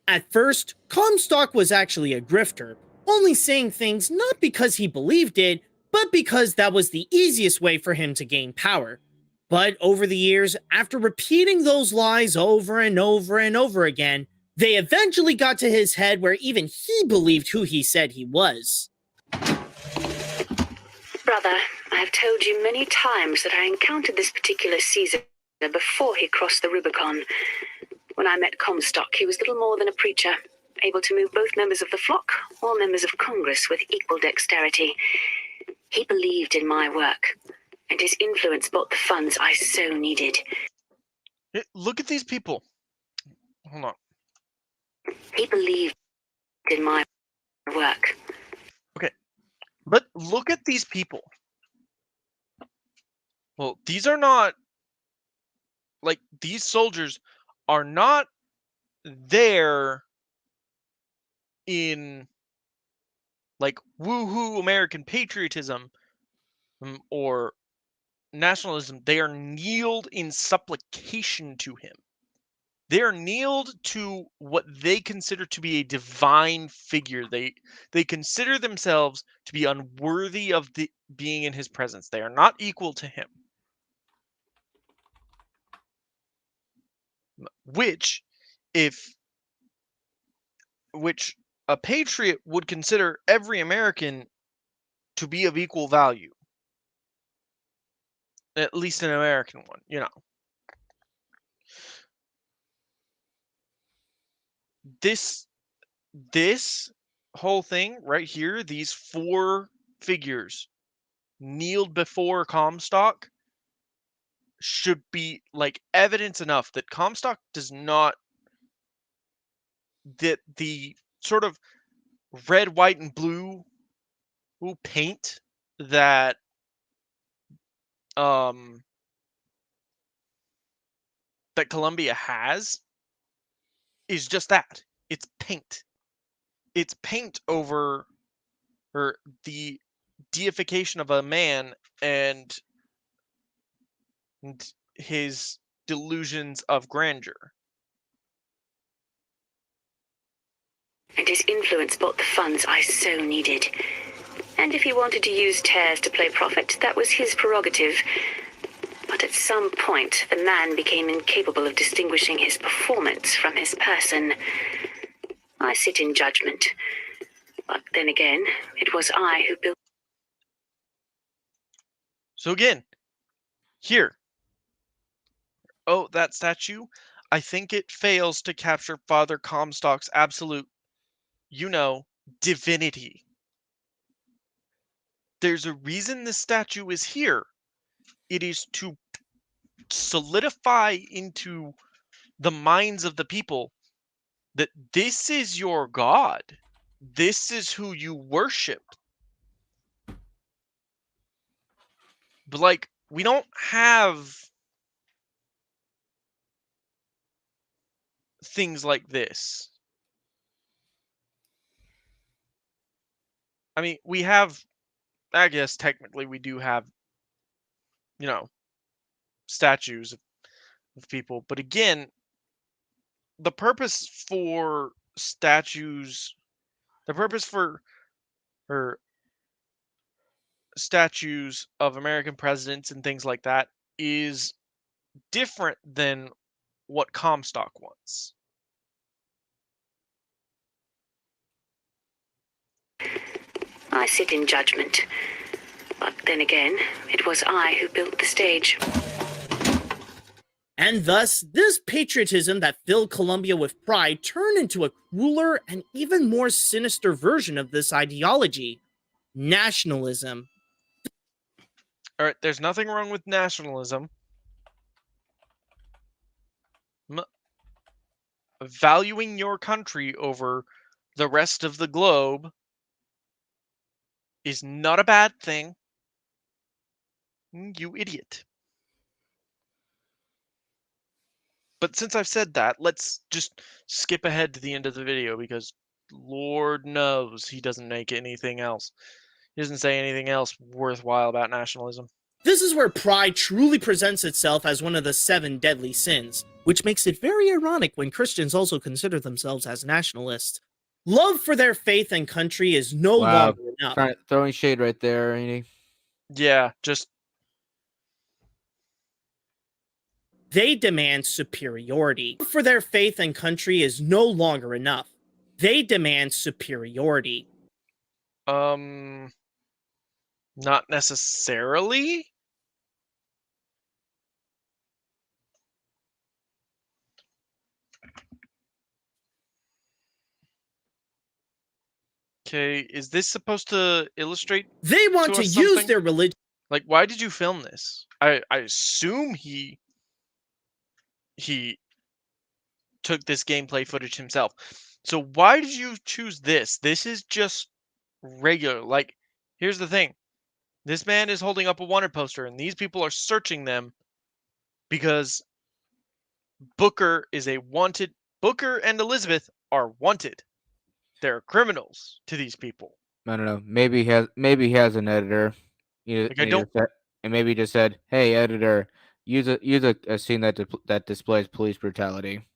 At first, Comstock was actually a grifter, only saying things not because he believed it, but because that was the easiest way for him to gain power. But over the years, after repeating those lies over and over and over again, they eventually got to his head where even he believed who he said he was. Brother, I have told you many times that I encountered this particular Caesar before he crossed the Rubicon. When I met Comstock, he was little more than a preacher, able to move both members of the flock or members of Congress with equal dexterity. He believed in my work, and his influence bought the funds I so needed. Look at these people. Hold on. He believed in my work. Okay. But look at these people. Well, these are not, like, these soldiers are not there in, like, woohoo American patriotism or nationalism, they are kneeled in supplication to him. They are kneeled to what they consider to be a divine figure. They consider themselves to be unworthy of being in his presence. They are not equal to him. Which a patriot would consider every American to be of equal value. At least an American one, you know. This whole thing right here, these 4 figures kneeled before Comstock, should be like evidence enough that Comstock does not, that the sort of red, white, and blue paint that that Columbia has is just that. It's paint. It's paint over the deification of a man and his delusions of grandeur. And his influence bought the funds I so needed. And if he wanted to use tears to play prophet, that was his prerogative. But at some point, the man became incapable of distinguishing his performance from his person. I sit in judgment. But then again, it was I who built... So again, here. Oh, that statue? I think it fails to capture Father Comstock's absolute, divinity. There's a reason this statue is here. It is to solidify into the minds of the people that this is your God. This is who you worship. But like, we don't have things like this. I mean, we have, I guess technically we do have, statues of people. But again, the purpose for statues, the purpose for statues of American presidents and things like that is different than what Comstock wants. I sit in judgment. But then again, it was I who built the stage. And thus, this patriotism that filled Columbia with pride turned into a crueler and even more sinister version of this ideology: nationalism. All right, there's nothing wrong with nationalism. Valuing your country over the rest of the globe is not a bad thing. You idiot. But since I've said that, let's just skip ahead to the end of the video because Lord knows he doesn't make anything else. He doesn't say anything else worthwhile about nationalism. This is where pride truly presents itself as one of the 7 deadly sins, which makes it very ironic when Christians also consider themselves as nationalists. Love for their faith and country is no longer enough. Throwing shade right there, ain't he? Yeah, just... They demand superiority. Love for their faith and country is no longer enough. They demand superiority. Not necessarily. Okay, is this supposed to illustrate? They want to use their religion. Like, why did you film this? I assume he took this gameplay footage himself. So why did you choose this? This is just regular. Like, here's the thing. This man is holding up a wanted poster, and these people are searching them because Booker is a wanted. Booker and Elizabeth are wanted. They're criminals to these people. I don't know. Maybe he has an editor. Like, I don't. And maybe just said, "Hey, editor, use a scene that displays police brutality."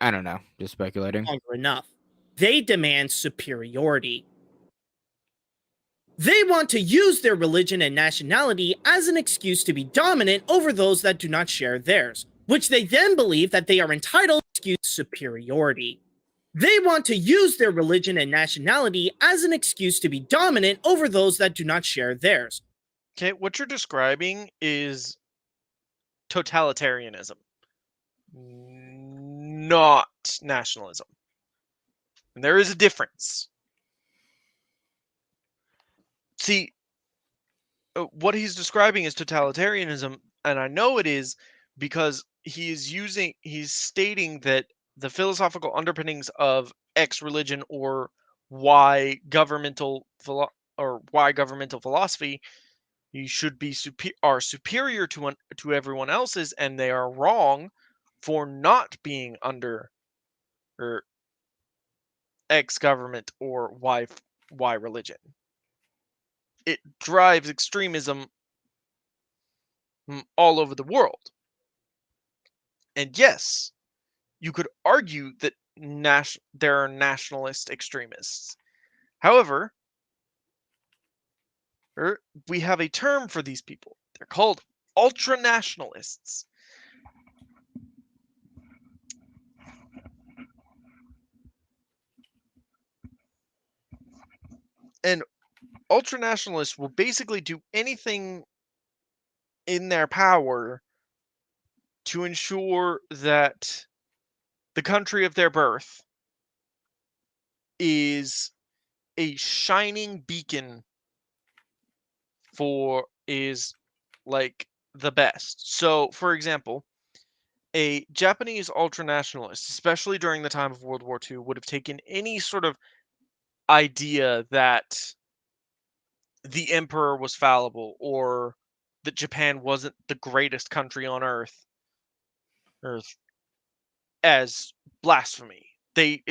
I don't know, just speculating. Longer enough. They demand superiority. They want to use their religion and nationality as an excuse to be dominant over those that do not share theirs, which they then believe that they are entitled to excuse superiority. They want to use their religion and nationality as an excuse to be dominant over those that do not share theirs. Okay, what you're describing is totalitarianism, not nationalism. And there is a difference. See, what he's describing is totalitarianism, and I know it is because he's stating that the philosophical underpinnings of X religion or Y governmental philosophy you should be superior to everyone else's, and they are wrong for not being under or X government or Y religion. It drives extremism all over the world. And yes, you could argue that there are nationalist extremists. However, we have a term for these people. They're called ultra-nationalists. And ultra-nationalists will basically do anything in their power to ensure that the country of their birth is a shining beacon is like the best. So, for example, a Japanese ultranationalist, especially during the time of World War II, would have taken any sort of idea that the emperor was fallible or that Japan wasn't the greatest country on earth as blasphemy. They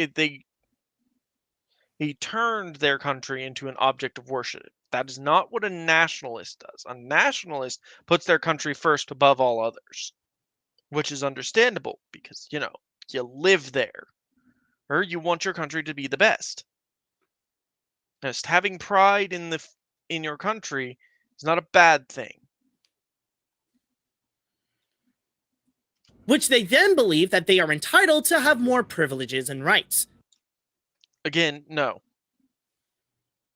turned their country into an object of worship. That is not what a nationalist does. A nationalist puts their country first above all others, which is understandable because, you live there or you want your country to be the best. Just having pride in your country is not a bad thing. Which they then believe that they are entitled to have more privileges and rights. Again, no.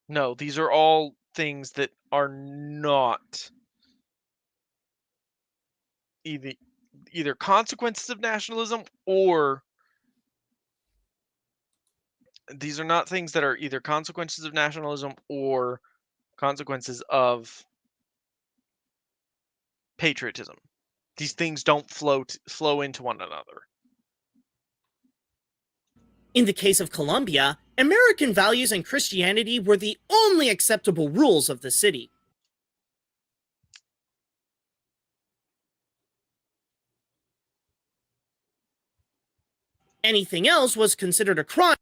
No, these are all things that are not either consequences of nationalism or these are not things that are either consequences of nationalism or consequences of patriotism. These things don't flow into one another. In the case of Colombia, American values and Christianity were the only acceptable rules of the city. Anything else was considered a crime.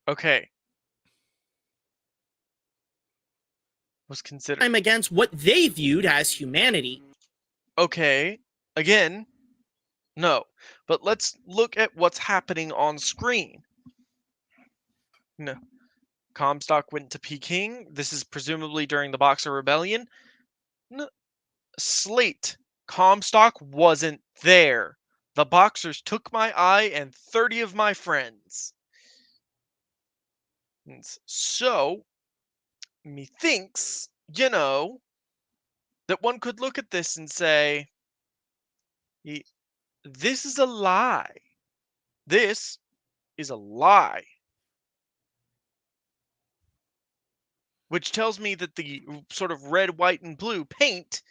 Okay. Was considered Against what they viewed as humanity. Okay. Again, no. But let's look at what's happening on screen. No. Comstock went to Peking. This is presumably during the Boxer Rebellion. No. Slate. Comstock wasn't there. The Boxers took my eye and 30 of my friends. And so, methinks, that one could look at this and say, this is a lie. This is a lie. Which tells me that the sort of red, white, and blue paint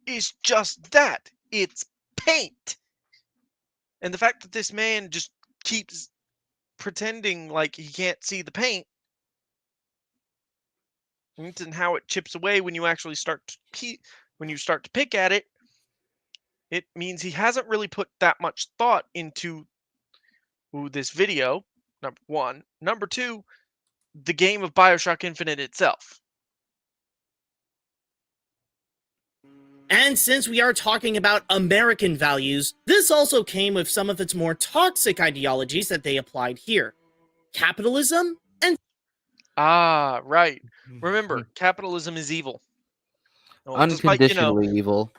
is just that. It's paint. And the fact that this man just keeps pretending like he can't see the paint and how it chips away when you actually start to pick at it it means he hasn't really put that much thought into this video, number one. Number two, the game of Bioshock Infinite itself. And since we are talking about American values, this also came with some of its more toxic ideologies that they applied here. Capitalism and Ah, right. Remember, capitalism is evil. Well, despite, unconditionally evil.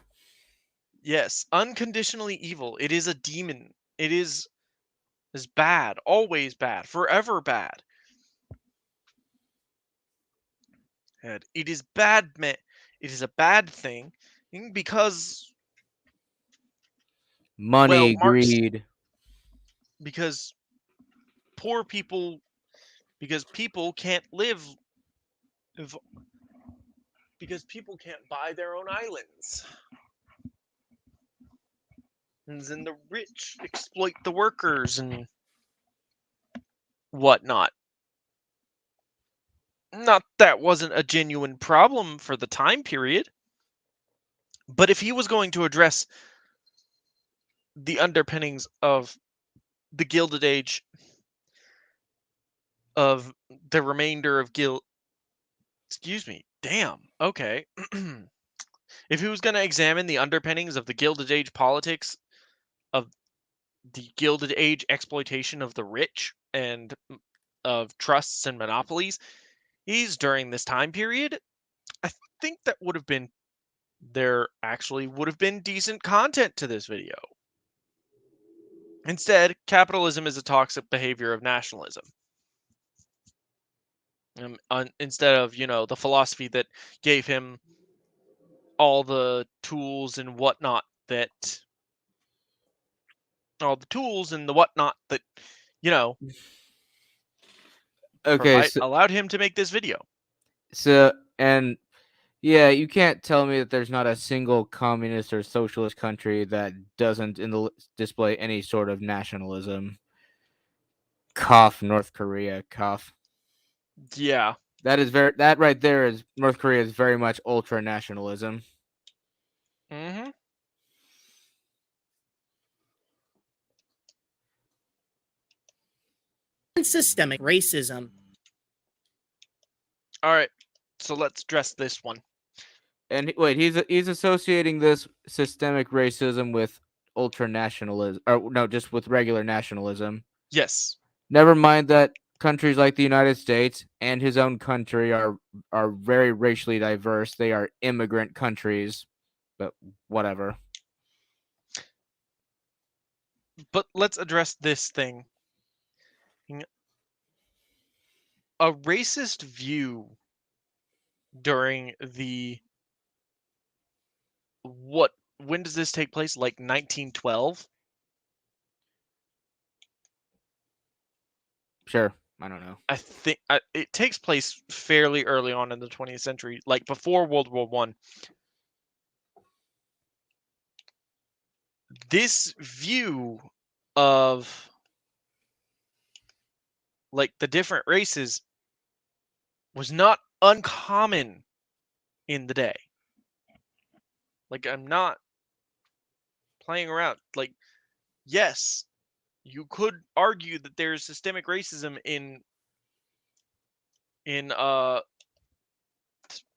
yes, unconditionally evil. It is a demon. It is bad, always bad, forever bad. And it is bad, it is a bad thing because, Money, Marx, greed. because poor people, because people can't live, because people can't buy their own islands. And then the rich exploit the workers and whatnot. Not that wasn't a genuine problem for the time period, but if he was going to address the underpinnings of the Gilded Age, of the remainder of excuse me, damn, okay. If he was going to examine the underpinnings of the Gilded Age politics, of the Gilded Age exploitation of the rich and of trusts and monopolies, he's during this time period, I think that would have been, there actually would have been decent content to this video. Instead, capitalism is a toxic behavior of nationalism. Instead of, the philosophy that gave him all the tools and whatnot that, Okay, allowed him to make this video. so and yeah, you can't tell me that there's not a single communist or socialist country that doesn't display any sort of nationalism. Cough, North Korea, cough. Yeah. That right there is North Korea is very much ultra nationalism. Mm-hmm. systemic racism. All right, so let's address this one. And wait, he's associating this systemic racism with ultra nationalism, or no, just with regular nationalism. Yes. Never mind that countries like the United States and his own country are very racially diverse. They are immigrant countries, but whatever. But let's address this thing. A racist view during the when does this take place? Like 1912? Sure, I don't know. I think it takes place fairly early on in the 20th century, like before World War One. This view of like the different races was not uncommon in the day. Like, I'm not playing around. Like, yes, you could argue that there's systemic racism in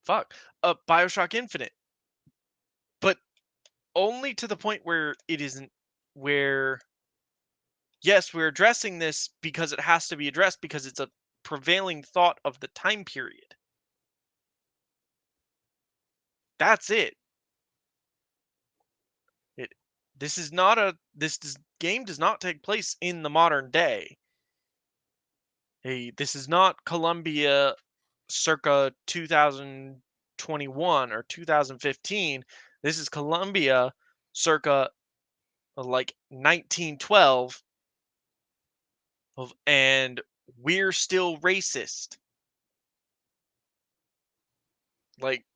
Bioshock Infinite, but only to the point where it isn't, where yes, we're addressing this because it has to be addressed because it's a prevailing thought of the time period. That's it. This game does not take place in the modern day. This is not Colombia circa 2021 or 2015. This is Colombia circa like 1912, and we're still racist. Like,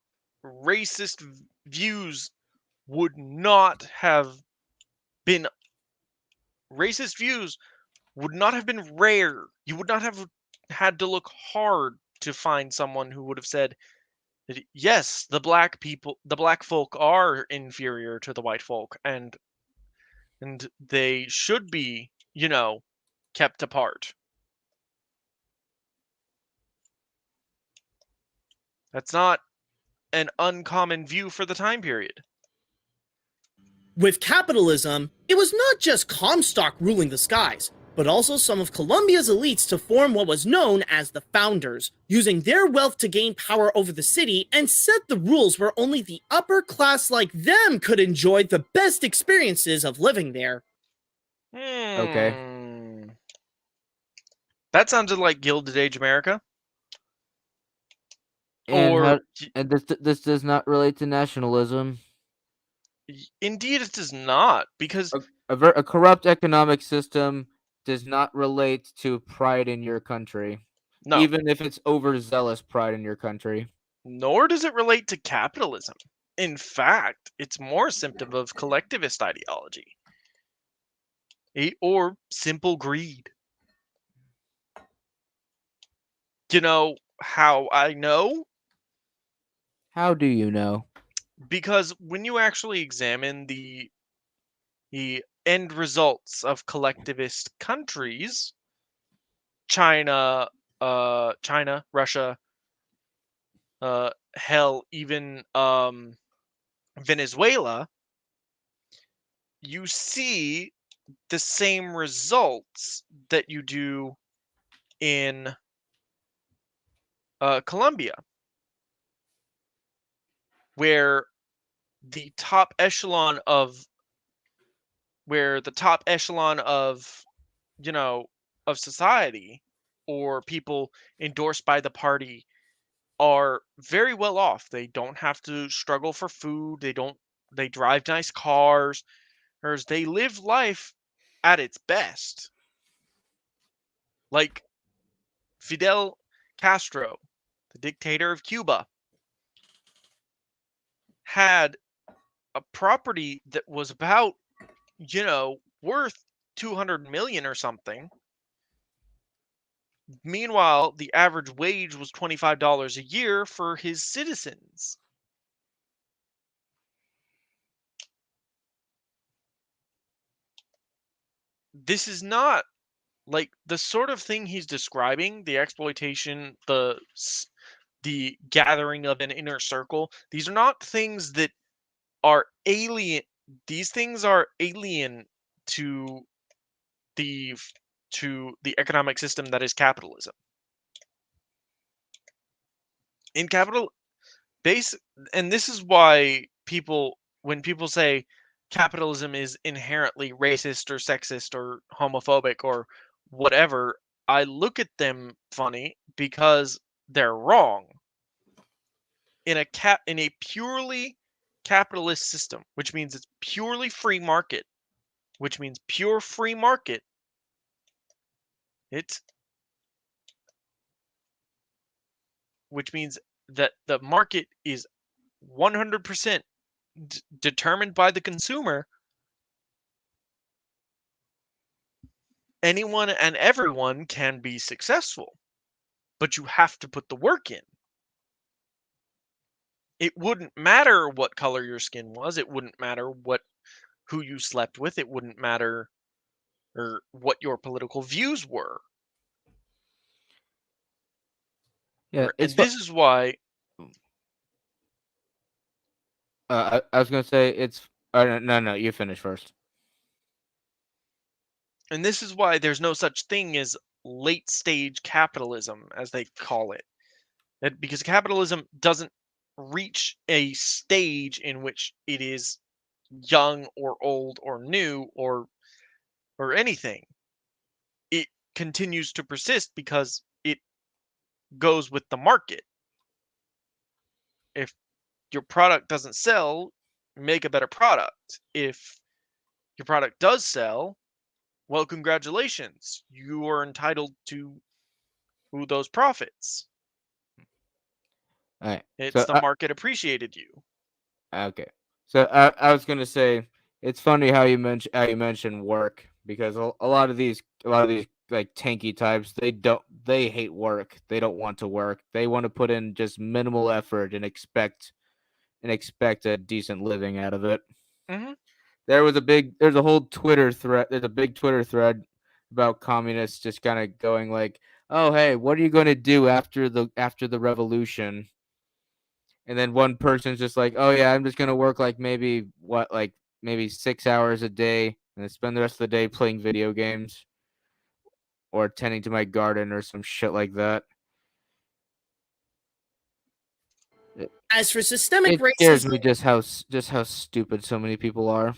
racist views would not have been rare. You would not have had to look hard to find someone who would have said, Yes, the black folk are inferior to the white folk, and they should be, kept apart. That's not an uncommon view for the time period. With capitalism, it was not just Comstock ruling the skies, but also some of Columbia's elites to form what was known as the Founders, using their wealth to gain power over the city and set the rules where only the upper class like them could enjoy the best experiences of living there. Okay. That sounded like Gilded Age America. And this does not relate to nationalism. Indeed, it does not, because a corrupt economic system does not relate to pride in your country. No. Even if it's overzealous pride in your country. Nor does it relate to capitalism. In fact, it's more a symptom of collectivist ideology. Or simple greed. You know how I know? How do you know? Because when you actually examine the end results of collectivist countries, China, Russia, hell, even Venezuela, you see the same results that you do in Colombia, where the top echelon of of society, or people endorsed by the party, are very well off. They don't have to struggle for food. They drive nice cars, or they live life at its best. Like Fidel Castro, the dictator of Cuba, had a property that was about, worth 200 million or something. Meanwhile, the average wage was $25 a year for his citizens. This is not like the sort of thing he's describing, the exploitation, the gathering of an inner circle. These are not things that are alien. These things are alien to the economic system that is capitalism. In capital base, and this is why when people say capitalism is inherently racist or sexist or homophobic or whatever, I look at them funny because they're wrong. In a purely capitalist system, which means it's purely free market, which means pure free market, which means that the market is 100% determined by the consumer. Anyone and everyone can be successful, but you have to put the work in. It wouldn't matter what color your skin was. It wouldn't matter who you slept with. It wouldn't matter or what your political views were. Yeah, and this is why. I was gonna say it's. No, you finish first. And this is why there's no such thing as late stage capitalism, as they call it. Because capitalism doesn't reach a stage in which it is young or old or new or anything. It continues to persist because it goes with the market. If your product doesn't sell, make a better product. If your product does sell, well, congratulations. You are entitled to those profits. All right. It's the market appreciated you. Okay. So I was gonna say it's funny how you mentioned work, because a lot of these tanky types. They hate work. They don't want to work. They want to put in just minimal effort and expect a decent living out of it. Mm-hmm. There's a whole Twitter thread. There's a big Twitter thread about communists just kind of going like, "Oh, hey, what are you going to do after the revolution?" And then one person's just like, "Oh yeah, I'm just going to work maybe 6 hours a day and then spend the rest of the day playing video games or tending to my garden or some shit like that." As for systemic It scares racism, me just how stupid so many people are.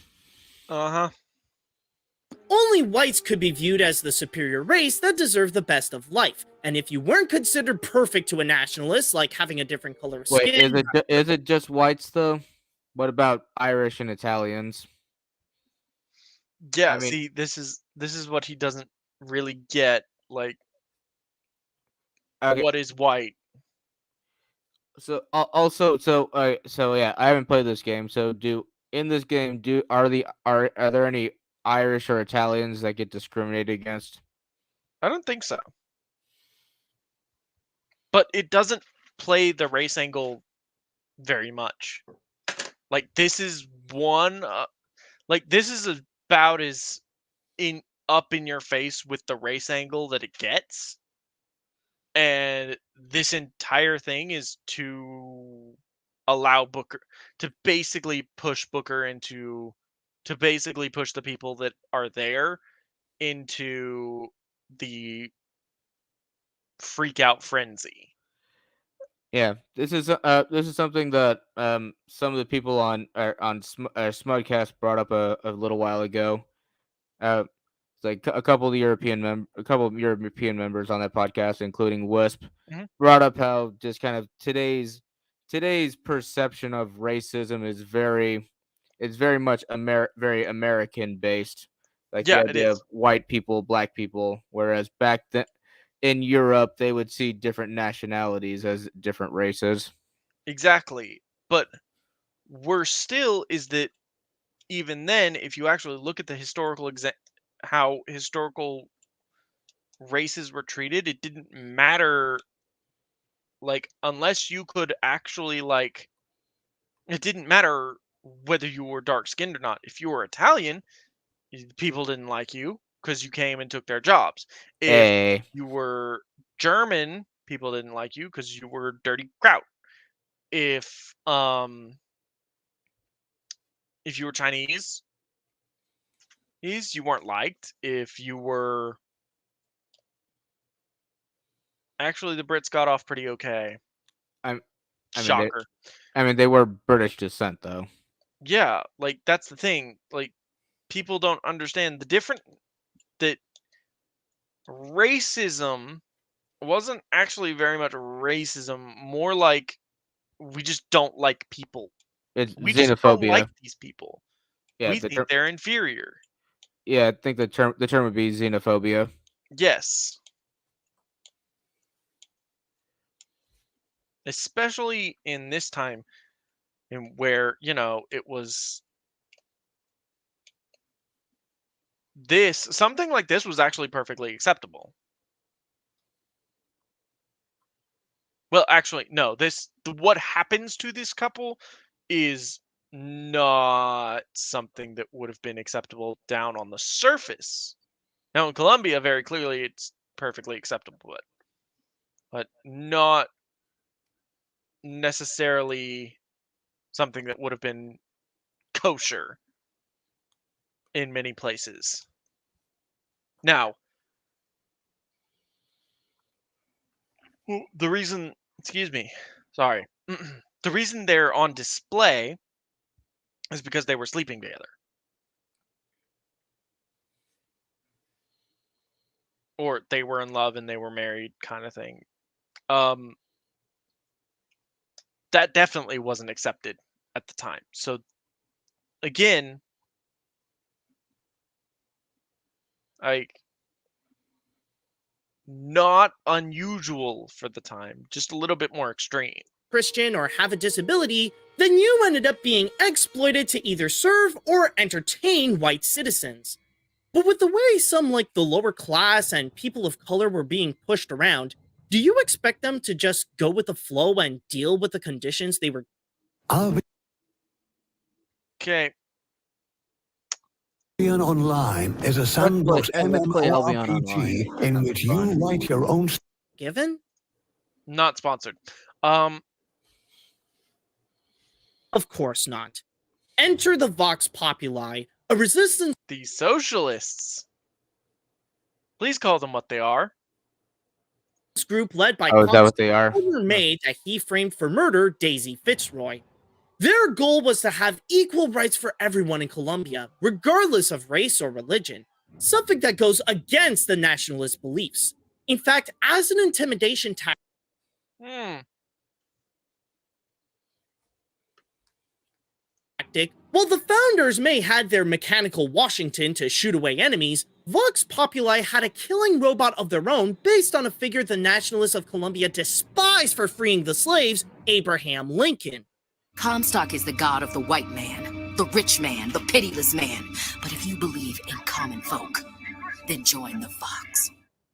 Uh-huh. only whites could be viewed as the superior race that deserved the best of life. And if you weren't considered perfect to a nationalist, like having a different color of Wait, skin, is it just whites though? What about Irish and Italians? Yeah, I mean, see, this is what he doesn't really get, like, okay, what is white. so so yeah, I haven't played this game. So in this game are there any Irish or Italians that get discriminated against? I don't think so. But it doesn't play the race angle very much. Like, this is this is about as up in your face with the race angle that it gets. And this entire thing is to allow Booker to basically push the people that are there into the freak out frenzy. Yeah, this is something that some of the people on Smudcast brought up a little while ago. It's like a couple of European members on that podcast, including Wisp, Mhm. brought up how just kind of today's perception of racism is very much very American based, like the Yeah, it idea of is. white people, black people, whereas back then in Europe they would see different nationalities as different races. Exactly. But worse still is that even then, if you actually look at the how historical races were treated, it didn't matter, like, unless you could actually, like, it didn't matter whether you were dark skinned or not. If you were Italian, people didn't like you because you came and took their jobs. If Hey, you were German, people didn't like you because you were dirty kraut. If you were Chinese, you weren't liked. If you were Actually, the Brits got off pretty okay. I'm I mean Shocker. they were British descent though. Yeah, like, that's the thing. Like, people don't understand that racism wasn't actually very much racism, more like we just don't like people. It's We just don't like xenophobia. these people. Yeah, We think they're inferior. I think the term would be xenophobia. Yes. Especially in this time in where, it was something like this was actually perfectly acceptable. Well, actually, no. What happens to this couple is not something that would have been acceptable down on the surface. Now, in Colombia, very clearly, it's perfectly acceptable, but not necessarily something that would have been kosher in many places. Now, the reason, excuse me, sorry, the reason they're on display is because they were sleeping together. Or they were in love and they were married, kind of thing. That definitely wasn't accepted at the time. So again, like, not unusual for the time, just a little bit more extreme. Christian, or have a disability, then you ended up being exploited to either serve or entertain white citizens. But with the way some like the lower class and people of color were being pushed around, do you expect them to just go with the flow and deal with the conditions they were? Okay. Albion Online is a sandbox let's play Albion MMORPG Online. in Sounds which you fun. write your own Given? Not sponsored. Of course not. Enter the Vox Populi, a resistance The socialists. Please call them what they are. group led by Oh, is that what they are? former maid that he framed for murder, Daisy Fitzroy. Their goal was to have equal rights for everyone in Colombia, regardless of race or religion, something that goes against the nationalist beliefs. In fact, as an intimidation tactic, while the founders may had their mechanical Washington to shoot away enemies, Vox Populi had a killing robot of their own based on a figure the nationalists of Colombia despise for freeing the slaves, Abraham Lincoln. Comstock is the god of the white man, the rich man, the pitiless man. But if you believe in common folk, then join the Vox.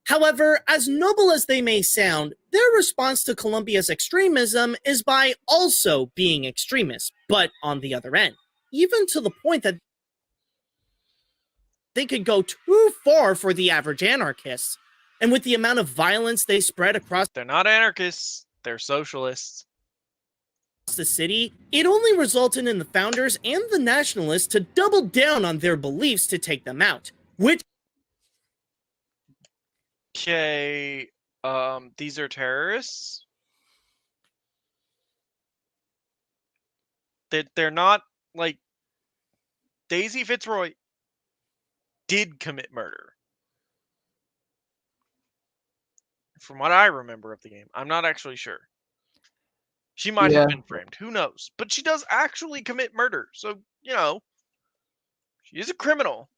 However, as noble as they may sound, their response to Colombia's extremism is by also being extremists, but on the other end, even to the point that they could go too far for the average anarchists. And with the amount of violence they spread across, they're not anarchists, they're socialists. The city, it only resulted in the founders and the nationalists to double down on their beliefs to take them out, which Okay, these are terrorists. They're not, like, Daisy Fitzroy did commit murder. From what I remember of the game. I'm not actually sure. She might have been framed. Who knows? But she does actually commit murder. So, you know, she is a criminal.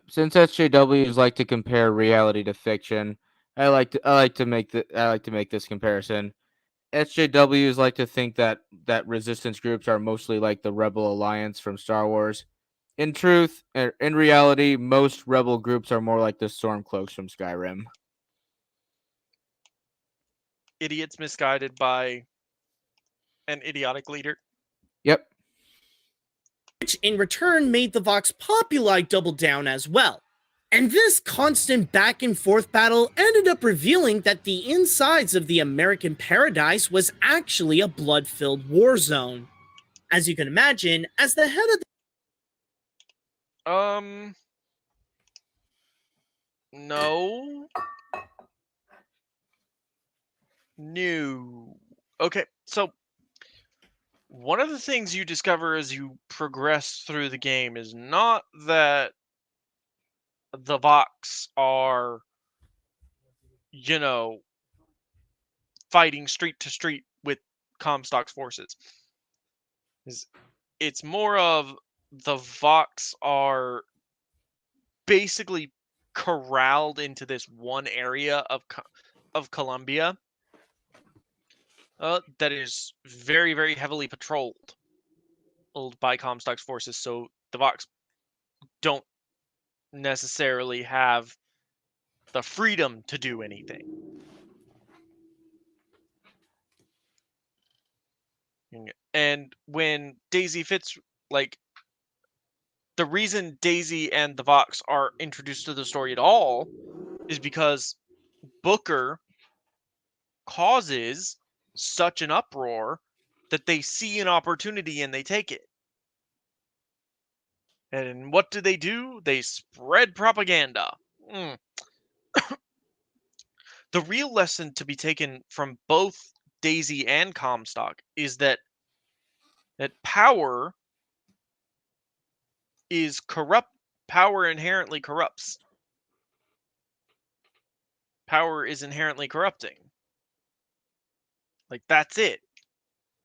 Since SJWs like to compare reality to fiction, I like to make this comparison. SJWs like to think that resistance groups are mostly like the Rebel Alliance from Star Wars. In truth, in reality, most rebel groups are more like the Stormcloaks from Skyrim. Idiots misguided by an idiotic leader. Yep. Which in return made the Vox Populi double down as well. And this constant back and forth battle ended up revealing that the insides of the American paradise was actually a blood-filled war zone. As you can imagine, as the head of the no. No. Okay, so one of the things you discover as you progress through the game is not that the Vox are, you know, fighting street to street with Comstock's forces. It's more of the Vox are basically corralled into this one area of Colombia that is very, very heavily patrolled by Comstock's forces, so the Vox don't necessarily have the freedom to do anything. And when Daisy the reason Daisy and the Vox are introduced to the story at all is because Booker causes such an uproar that they see an opportunity and they take it. And what do? They spread propaganda. The real lesson to be taken from both Daisy and Comstock is that power is corrupt. Power inherently corrupts. Power is inherently corrupting. Like, that's it.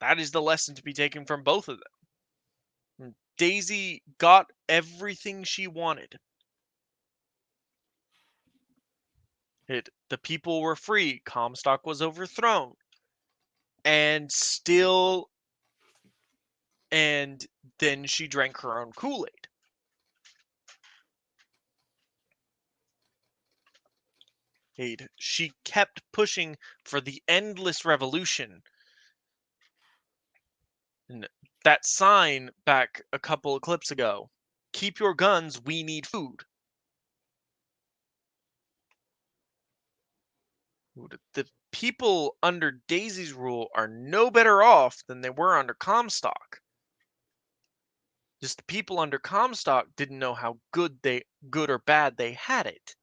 That is the lesson to be taken from both of them. Daisy got everything she wanted. The people were free. Comstock was overthrown. And then she drank her own Kool-Aid. She kept pushing for the endless revolution. And that sign back a couple of clips ago, keep your guns, we need food. The people under Daisy's rule are no better off than they were under Comstock. Just the people under Comstock didn't know how good or bad they had it.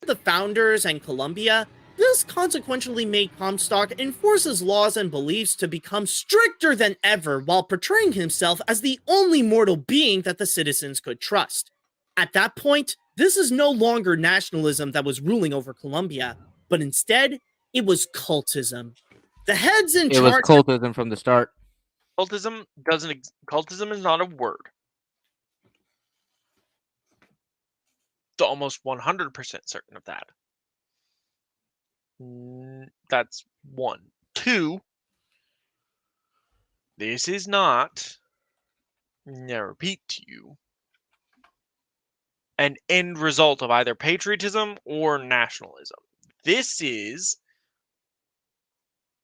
The founders and Columbia, this consequentially made Comstock enforce his laws and beliefs to become stricter than ever while portraying himself as the only mortal being that the citizens could trust. At that point, this is no longer nationalism that was ruling over Columbia, but instead, it was cultism. The heads in It was charge... cultism from the start. Cultism is not a word. Almost 100% certain of that. That's one. Two, this is not, I repeat to you, an end result of either patriotism or nationalism. This is,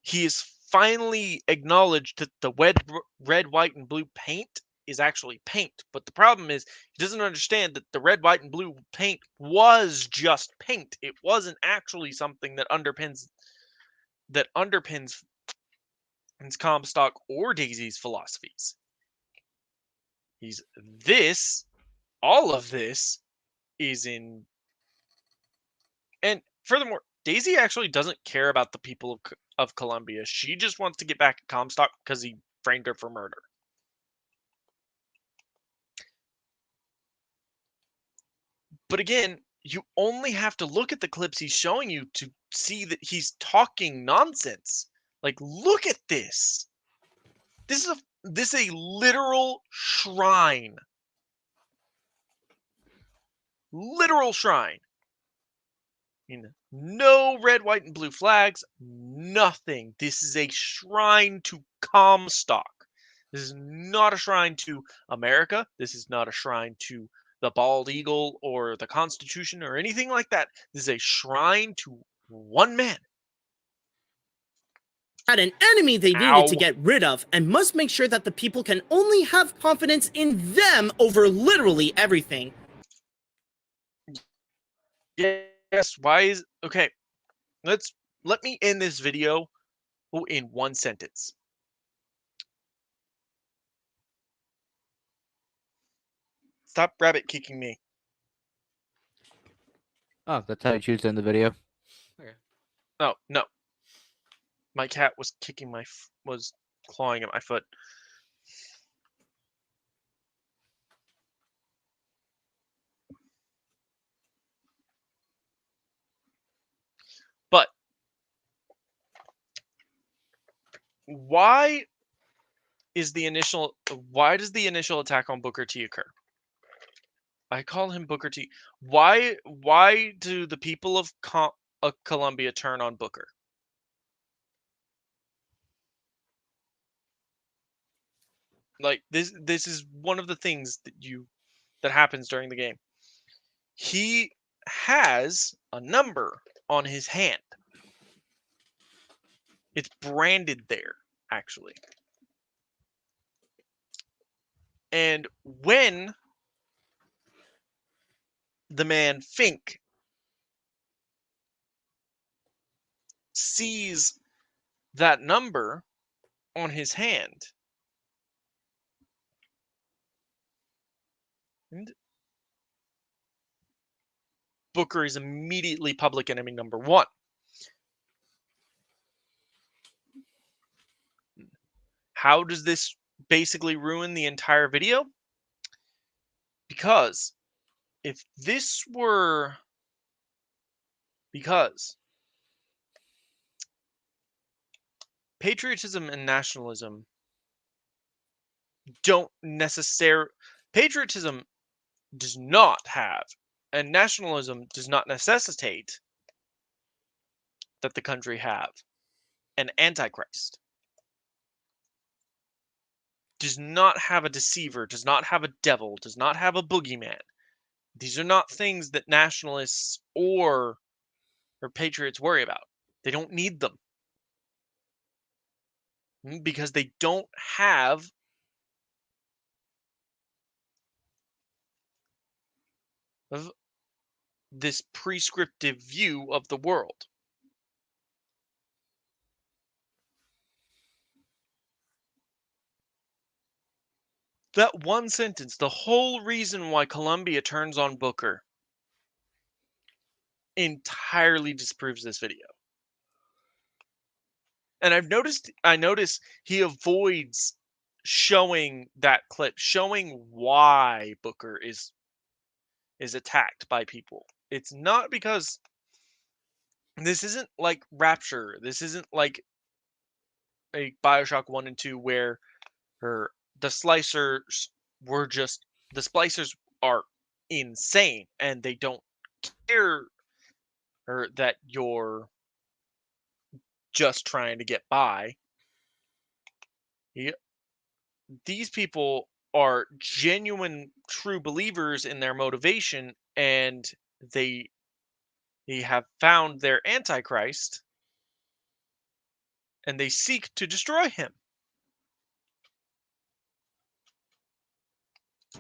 he has finally acknowledged that the red, white, and blue paint is actually paint. But the problem is, he doesn't understand that the red, white, and blue paint was just paint. It wasn't actually something that underpins Comstock or Daisy's philosophies. All of this is in, and furthermore, Daisy actually doesn't care about the people of Columbia. She just wants to get back at Comstock because he framed her for murder. But again, you only have to look at the clips he's showing you to see that he's talking nonsense. Like, look at this. This is a literal shrine. Literal shrine. No red, white, and blue flags. Nothing. This is a shrine to Comstock. This is not a shrine to America. This is not a shrine to the bald eagle or the Constitution or anything like that. This is a shrine to one man. Had an enemy they needed to get rid of and must make sure that the people can only have confidence in them over literally everything. Yes, why is okay? Let me end this video in one sentence. Stop rabbit kicking me. Oh, that's how you choose to end the video. Okay. Oh, no. My cat was was clawing at my foot. But why does the initial attack on Booker T occur? I call him Booker T. Why do the people of Columbia turn on Booker? Like this is one of the things that happens during the game. He has a number on his hand. It's branded there, actually. And when the man Fink sees that number on his hand, and Booker is immediately public enemy number one. How does this basically ruin the entire video? Because patriotism and nationalism don't necessarily, patriotism does not have, and nationalism does not necessitate that the country have an antichrist, does not have a deceiver, does not have a devil, does not have a boogeyman. These are not things that nationalists or patriots worry about. They don't need them because they don't have this prescriptive view of the world. That one sentence, the whole reason why Columbia turns on Booker, entirely disproves this video. And I notice he avoids showing that clip, showing why Booker is attacked by people. It's not because this isn't like Rapture. This isn't like a Bioshock 1 and 2 where the slicers the splicers are insane and they don't care that you're just trying to get by. These people are genuine, true believers in their motivation, and they have found their Antichrist, and they seek to destroy him.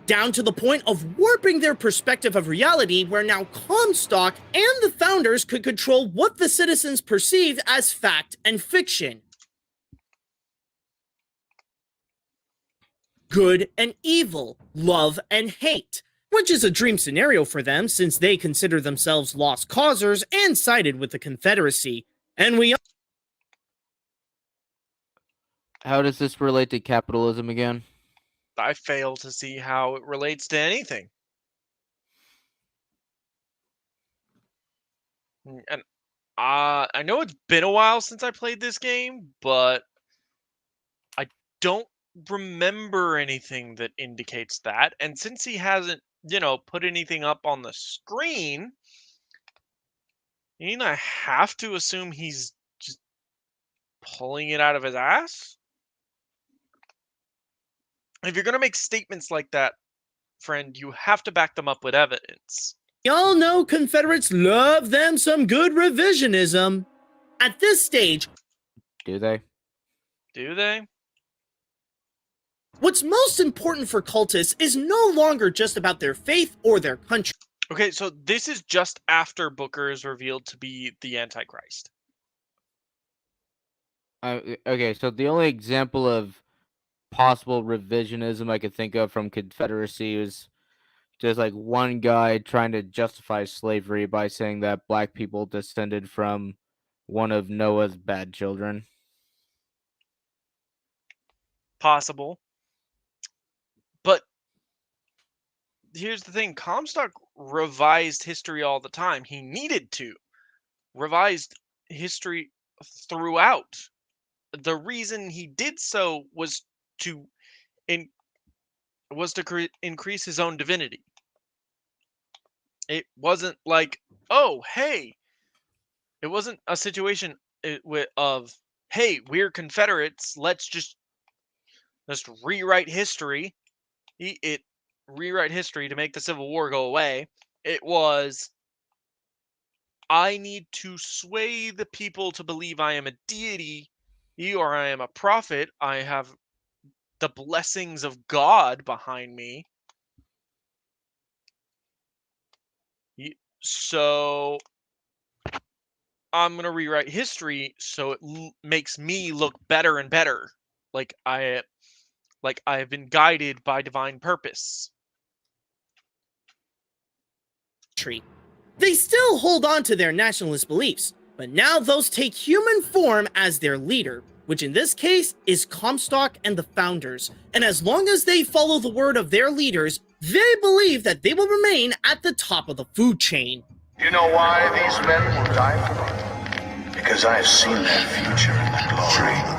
Down to the point of warping their perspective of reality, where now Comstock and the founders could control what the citizens perceive as fact and fiction. Good and evil, love and hate, which is a dream scenario for them since they consider themselves lost causers and sided with the Confederacy. And we... How does this relate to capitalism again? I fail to see how it relates to anything. And I know it's been a while since I played this game, but I don't remember anything that indicates that. And since he hasn't, put anything up on the screen, I have to assume he's just pulling it out of his ass. If you're going to make statements like that, friend, you have to back them up with evidence. Y'all know Confederates love them some good revisionism. At this stage... Do they? Do they? What's most important for cultists is no longer just about their faith or their country. Okay, so this is just after Booker is revealed to be the Antichrist. Okay, so the only example of possible revisionism I could think of from Confederacy is just like one guy trying to justify slavery by saying that black people descended from one of Noah's bad children. Possible. But here's the thing, Comstock revised history all the time. He needed to. Revised history throughout. The reason he did so was to increase his own divinity. It wasn't like, oh, hey. It wasn't a situation of, hey, we're Confederates. Let's just rewrite history. Rewrite history to make the Civil War go away. It was, I need to sway the people to believe I am a deity or I am a prophet. I have the blessings of God behind me. So I'm going to rewrite history so it makes me look better and better. Like I have been guided by divine purpose. They still hold on to their nationalist beliefs, but now those take human form as their leader, which in this case is Comstock and the founders. And as long as they follow the word of their leaders, they believe that they will remain at the top of the food chain. You know why these men will die for me? Because I have seen their future in the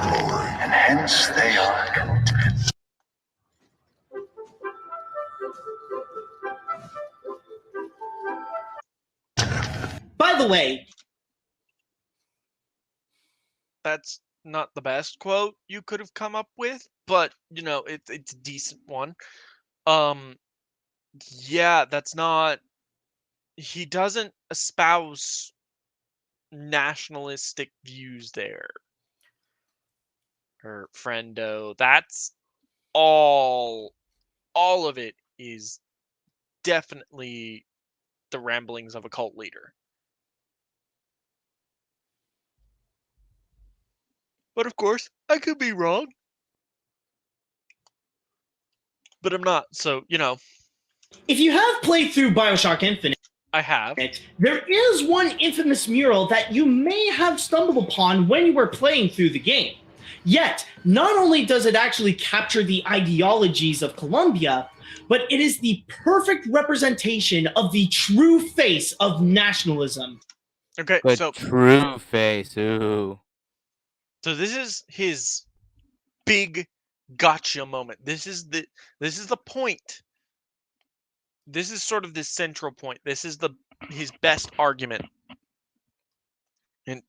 glory, and hence they are content. By the way, that's not the best quote you could have come up with, but it's a decent one. Yeah, that's not. He doesn't espouse nationalistic views there. Or friendo. That's all of it is definitely the ramblings of a cult leader. But of course, I could be wrong. But I'm not, so, If you have played through Bioshock Infinite, I have. there is one infamous mural that you may have stumbled upon when you were playing through the game. Yet, not only does it actually capture the ideologies of Colombia, but it is the perfect representation of the true face of nationalism. Okay, The so true face. Ooh. So this is his big gotcha moment. This is the point. This is sort of the central point. This is his best argument. And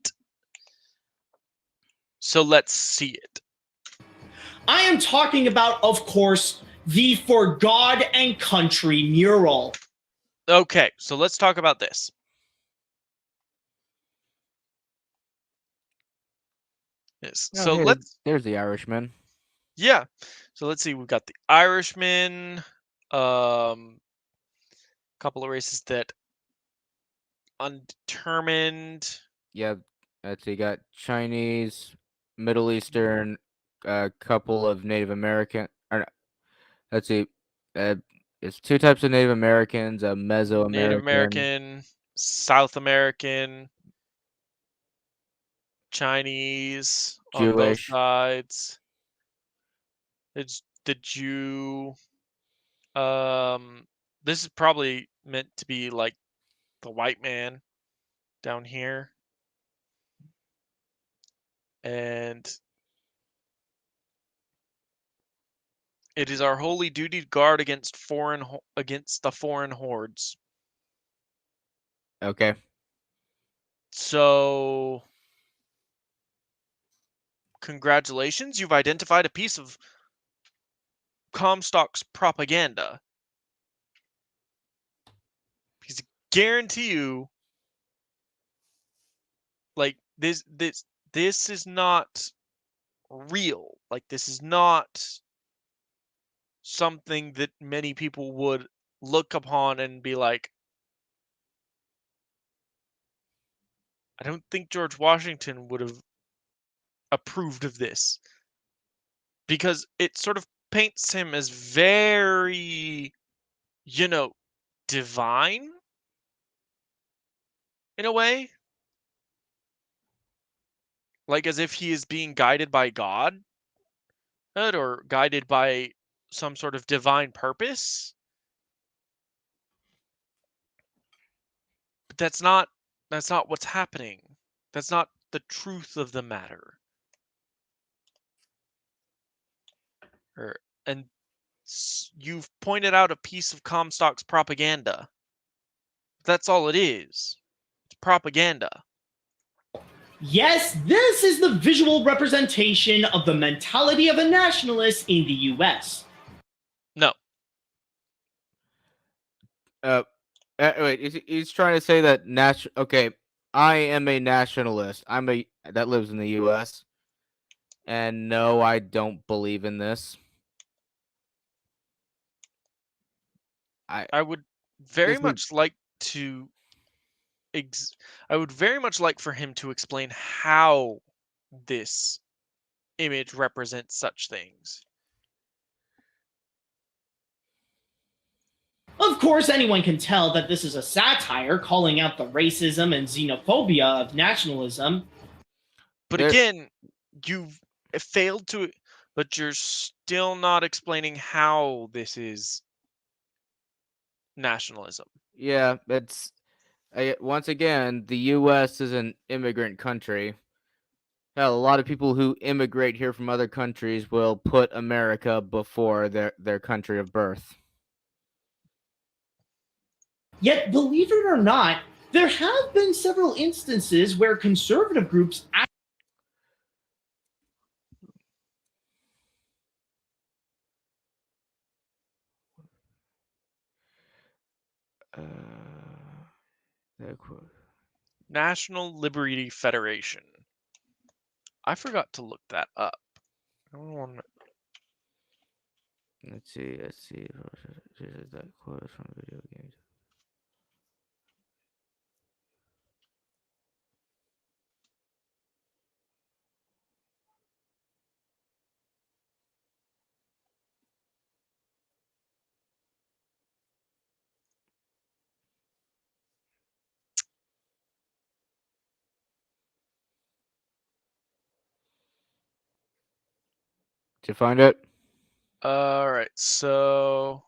so let's see it. I am talking about, of course, the For God and Country mural. Okay, so let's talk about this. Yes. Oh, So hey, there's the Irishman. Yeah. So let's see. We've got the Irishman. Couple of races that undetermined. Yeah, let's see. You got Chinese, Middle Eastern, a couple of Native American. Let's see. It's two types of Native Americans: a Mesoamerican, Native American, South American, Chinese on both Jewish. sides. It's the Jew. This is probably meant to be like the white man down here. And it is our holy duty to guard against the foreign hordes. Okay. So, congratulations, you've identified a piece of Comstock's propaganda. Because I guarantee you, like this is not real. Like this is not something that many people would look upon and be like, I don't think George Washington would have approved of this. Because it sort of paints him as very, divine in a way. Like as if he is being guided by God or guided by some sort of divine purpose. But that's not what's happening. That's not the truth of the matter. And you've pointed out a piece of Comstock's propaganda. That's all it is. It's propaganda. Yes, this is the visual representation of the mentality of a nationalist in the US. No. Wait, he's trying to say that okay, I am a nationalist. That lives in the US. And no, I don't believe in this. I would very much like to I would very much like for him to explain how this image represents such things. Of course, anyone can tell that this is a satire calling out the racism and xenophobia of nationalism. But again, you've failed to, but you're still not explaining how this is nationalism. Yeah, once again, the U.S. is an immigrant country. Hell, a lot of people who immigrate here from other countries will put America before their country of birth. Yet, believe it or not, there have been several instances where conservative groups National Liberty Federation. I forgot to look that up. I don't want Let's see. That quote from video games. Did you find it? All right, so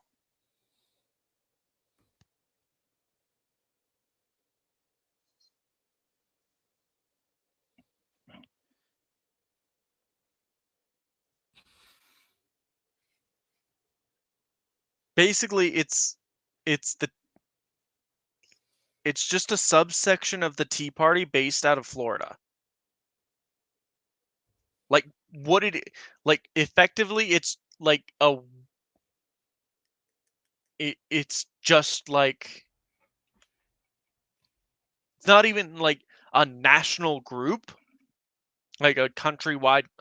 basically it's just a subsection of the Tea Party based out of Florida. Like what it like effectively it's like it's just like it's not even like a national group, like a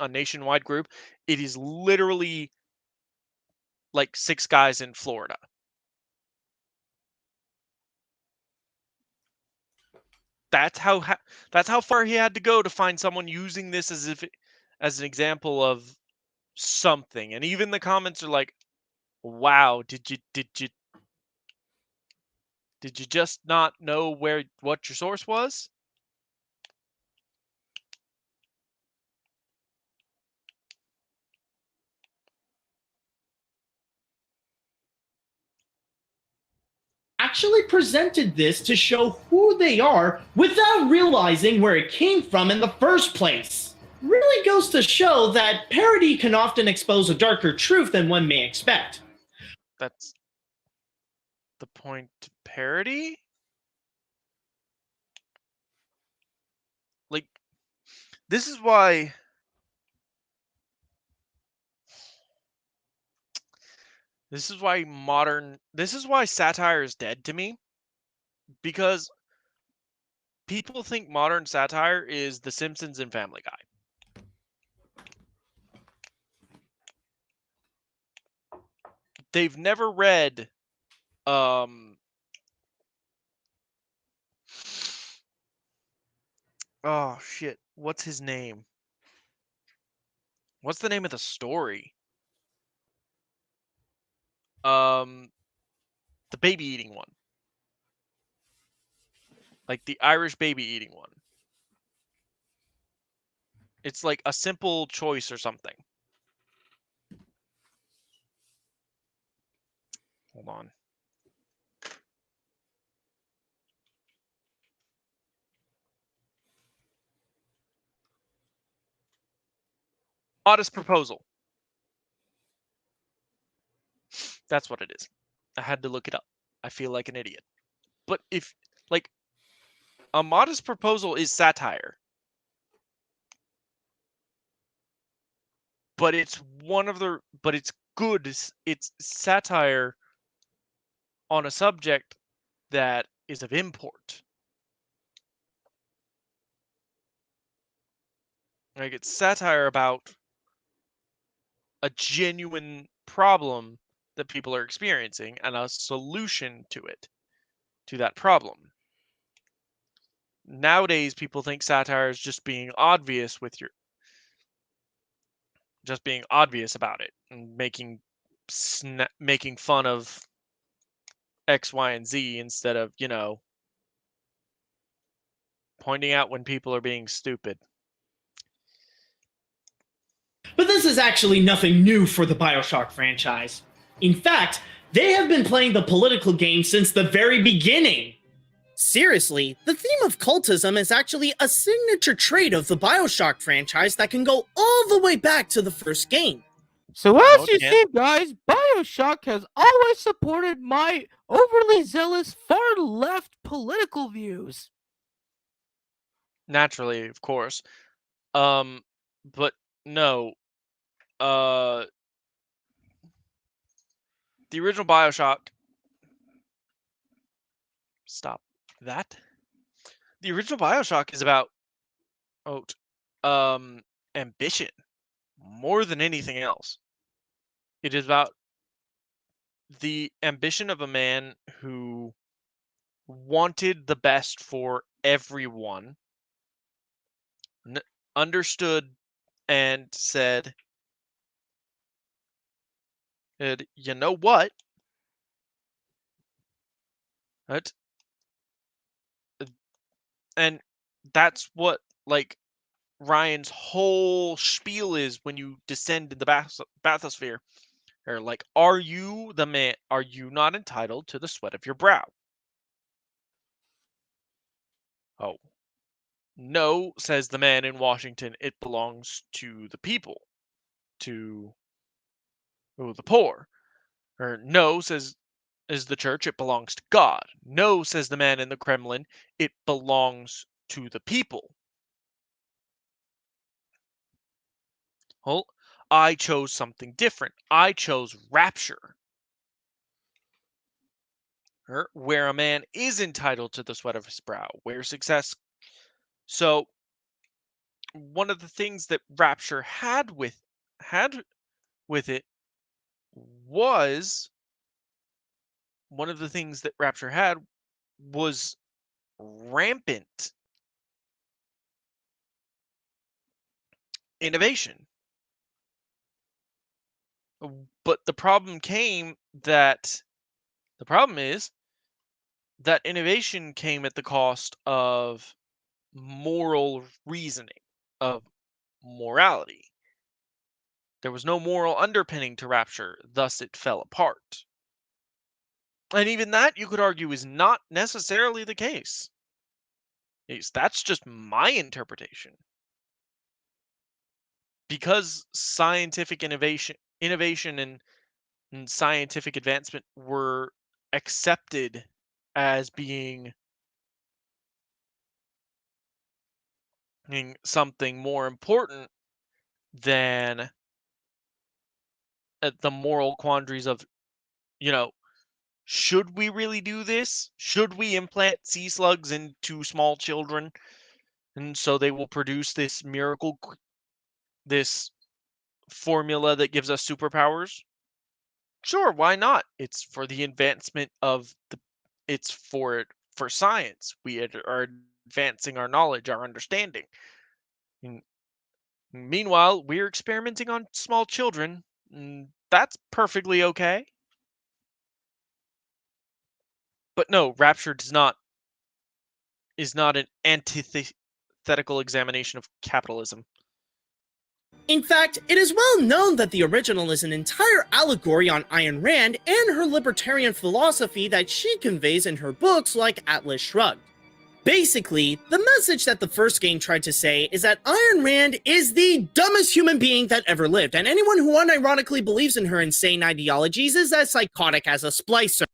nationwide group. It is literally like 6 guys in Florida. That's how far he had to go to find someone using this as an example of something. And even the comments are like, "Wow, did you just not know what your source was?" Actually presented this to show who they are without realizing where it came from in the first place. Really goes to show that parody can often expose a darker truth than one may expect. That's the point to parody? Like, this is why this is why satire is dead to me, because people think modern satire is The Simpsons and Family Guy. They've never read oh shit, what's his name? What's the name of the story? The baby eating one. Like the Irish baby eating one. It's like A Simple Choice or something. Hold on. Modest Proposal. That's what it is. I had to look it up. I feel like an idiot. But if, like, A Modest Proposal is satire. But it's it's good. It's satire on a subject that is of import. Like, it's satire about a genuine problem that people are experiencing and a solution to it, to that problem. Nowadays, people think satire is just being obvious about it and making fun of X, Y, and Z instead of, pointing out when people are being stupid. But this is actually nothing new for the Bioshock franchise. In fact, they have been playing the political game since the very beginning. Seriously, the theme of cultism is actually a signature trait of the Bioshock franchise that can go all the way back to the first game. So as you see, guys, Bioshock has always supported my overly zealous far-left political views. Naturally, of course. But no. The original Bioshock stop that. The original Bioshock is about ambition more than anything else. It is about the ambition of a man who wanted the best for everyone, understood and said, you know what? That, and that's what like Ryan's whole spiel is when you descend in the bathysphere. Or like, are you the man? Are you not entitled to the sweat of your brow? Oh, no, says the man in Washington. It belongs to the people, to the poor. Or no, says is the church. It belongs to God. No, says the man in the Kremlin. It belongs to the people. Well, I chose something different. I chose rapture, where a man is entitled to the sweat of his brow, where success. So one of the things that rapture had with it was one of the things that rapture had was rampant innovation. But the problem is that innovation came at the cost of moral reasoning, of morality. There was no moral underpinning to rapture, thus it fell apart. And even that, you could argue, is not necessarily the case. That's just my interpretation. Because scientific innovation and scientific advancement were accepted as being something more important than the moral quandaries of, should we really do this? Should we implant sea slugs into small children and so they will produce this this formula that gives us superpowers? Sure, why not? It's for the advancement of it's for science. We are advancing our knowledge, our understanding. And meanwhile, we're experimenting on small children. That's perfectly okay. But no, rapture is not an antithetical examination of capitalism. In fact, it is well known that the original is an entire allegory on Ayn Rand and her libertarian philosophy that she conveys in her books like Atlas Shrugged. Basically, the message that the first game tried to say is that Ayn Rand is the dumbest human being that ever lived, and anyone who unironically believes in her insane ideologies is as psychotic as a splicer.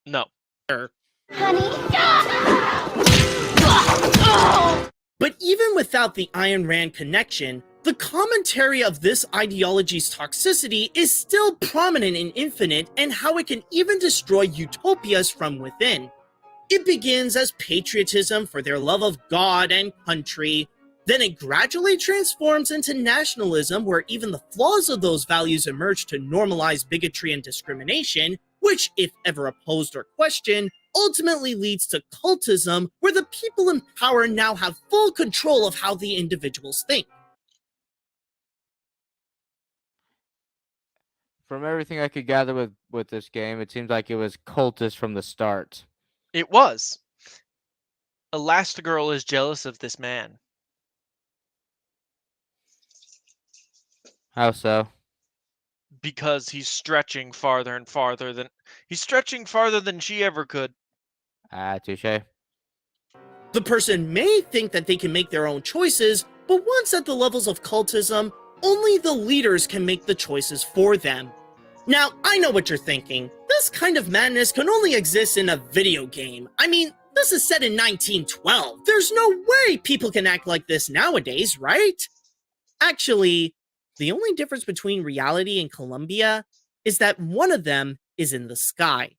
No. But even without the Ayn Rand connection, the commentary of this ideology's toxicity is still prominent in Infinite and how it can even destroy utopias from within. It begins as patriotism for their love of God and country, then it gradually transforms into nationalism where even the flaws of those values emerge to normalize bigotry and discrimination, which, if ever opposed or questioned, ultimately leads to cultism, where the people in power now have full control of how the individuals think. From everything I could gather with this game, it seems like it was cultist from the start. It was. Elastigirl is jealous of this man. How so? Because he's stretching farther and farther than she ever could. Touche. The person may think that they can make their own choices, but once at the levels of cultism, only the leaders can make the choices for them. Now, I know what you're thinking. This kind of madness can only exist in a video game. I mean, this is set in 1912. There's no way people can act like this nowadays, right? Actually, the only difference between reality and Columbia is that one of them is in the sky.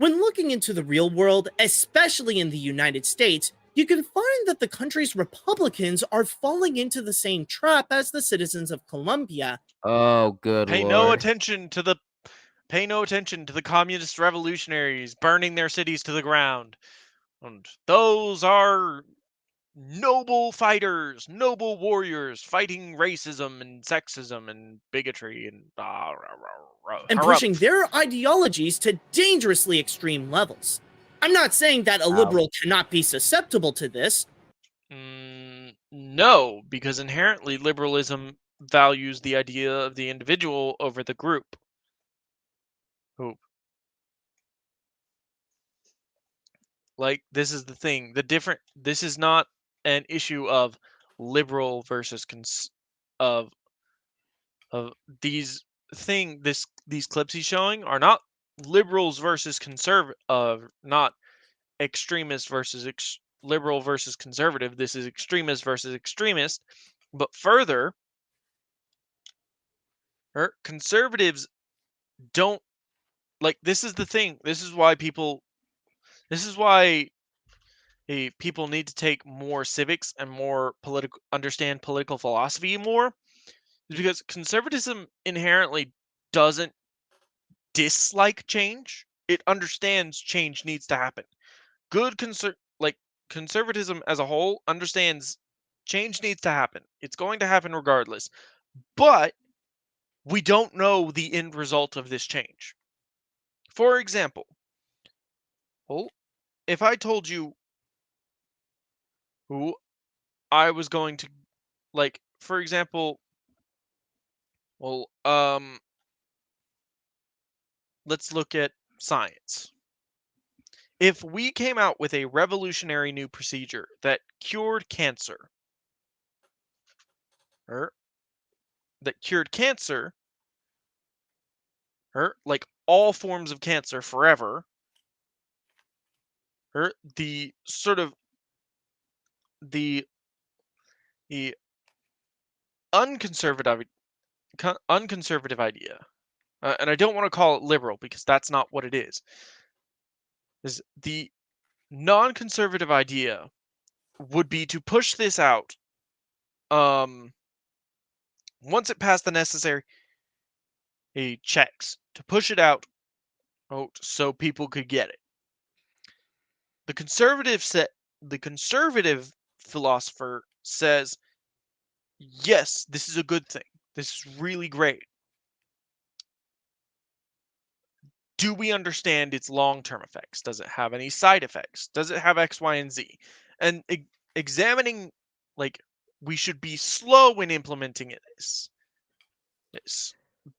When looking into the real world, especially in the United States, you can find that the country's Republicans are falling into the same trap as the citizens of Colombia. Oh, good Pay no lord. attention to the communist revolutionaries burning their cities to the ground. And those are noble fighters, noble warriors fighting racism and sexism and bigotry and And pushing their ideologies to dangerously extreme levels. I'm not saying that a liberal cannot be susceptible to this. No, because inherently liberalism values the idea of the individual over the group. Like, this is the thing. This is not an issue of liberal versus of these these clips he's showing are not liberals versus conservative, not extremist versus liberal versus conservative. This is extremist versus extremist. But further, conservatives don't like, this is the thing. This is why people need to take more civics and more understand political philosophy more, is because conservatism inherently doesn't dislike change. It understands change needs to happen. Good conservatism as a whole understands change needs to happen. It's going to happen regardless. But we don't know the end result of this change. For example, if I told you who I was going to, like, for example, let's look at science. If we came out with a revolutionary new procedure that cured cancer, like all forms of cancer forever, the sort of the unconservative idea, and I don't want to call it liberal because that's not what it is the non-conservative idea would be to push this out once it passed the necessary checks, to push it out so people could get it. The conservative philosopher says, yes, this is a good thing. This is really great. Do we understand its long-term effects? Does it have any side effects? Does it have X, Y, and Z? And examining, like, we should be slow in implementing this.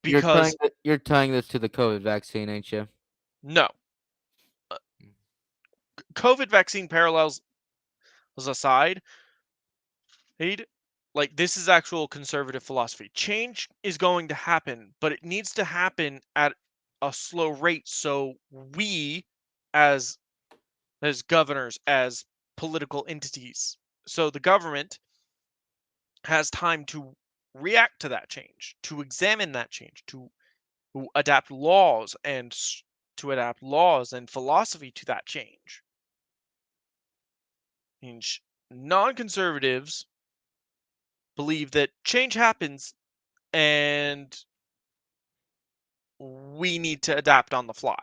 Because you're tying this to the COVID vaccine, ain't you? No. COVID vaccine parallels aside, like, this is actual conservative philosophy. Change is going to happen, but it needs to happen at a slow rate so we as governors, as political entities, so the government has time to react to that change, to examine that change, to adapt laws and philosophy to that change. Non-conservatives believe that change happens and we need to adapt on the fly.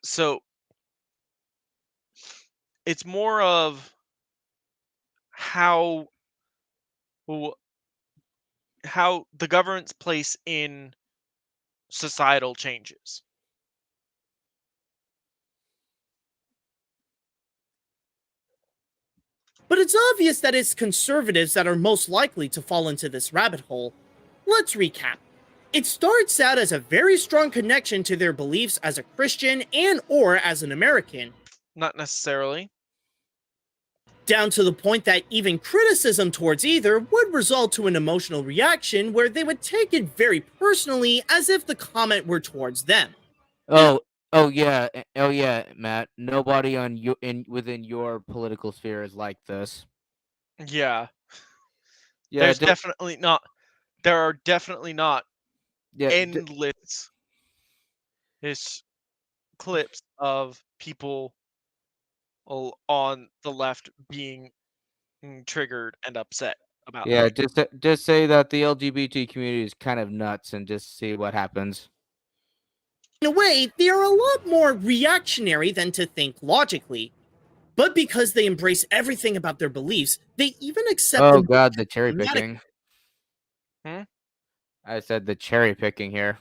So it's more of how the government's place in societal changes. But it's obvious that it's conservatives that are most likely to fall into this rabbit hole. Let's recap. It starts out as a very strong connection to their beliefs as a Christian and or as an American. Not necessarily. Down to the point that even criticism towards either would result to an emotional reaction where they would take it very personally as if the comment were towards them. Oh yeah, Matt. Nobody within your political sphere is like this. Yeah. Yeah, There are definitely not endless His clips of people on the left being triggered and upset about Yeah, things. just say that the LGBT community is kind of nuts and just see what happens. In a way, they are a lot more reactionary than to think logically. But because they embrace everything about their beliefs, they even accept Oh them god, the cherry dramatically. picking. Hmm? I said the cherry picking here.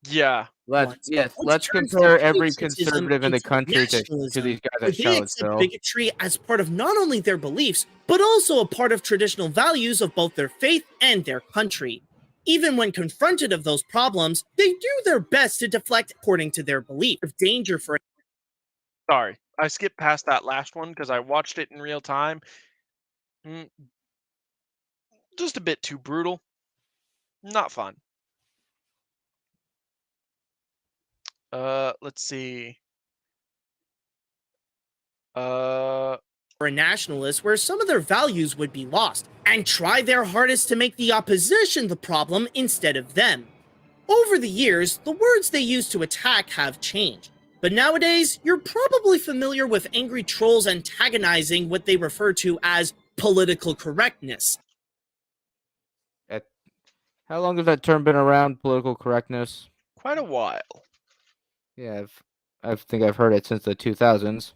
Yeah. Let's Which turns compare every patriotism conservative in the into country to nationalism, these guys where at they accept Charlottesville. bigotry as part of not only their beliefs, but also a part of traditional values of both their faith and their country. Even when confronted of those problems, they do their best to deflect according to their belief of danger for. Sorry, I skipped past that last one because I watched it in real time. Just a bit too brutal. Not fun. Let's see. For a nationalist where some of their values would be lost, and try their hardest to make the opposition the problem instead of them. Over the years, the words they use to attack have changed. But nowadays, you're probably familiar with angry trolls antagonizing what they refer to as political correctness. How long has that term been around, political correctness? Quite a while. Yeah, I think I've heard it since the 2000s.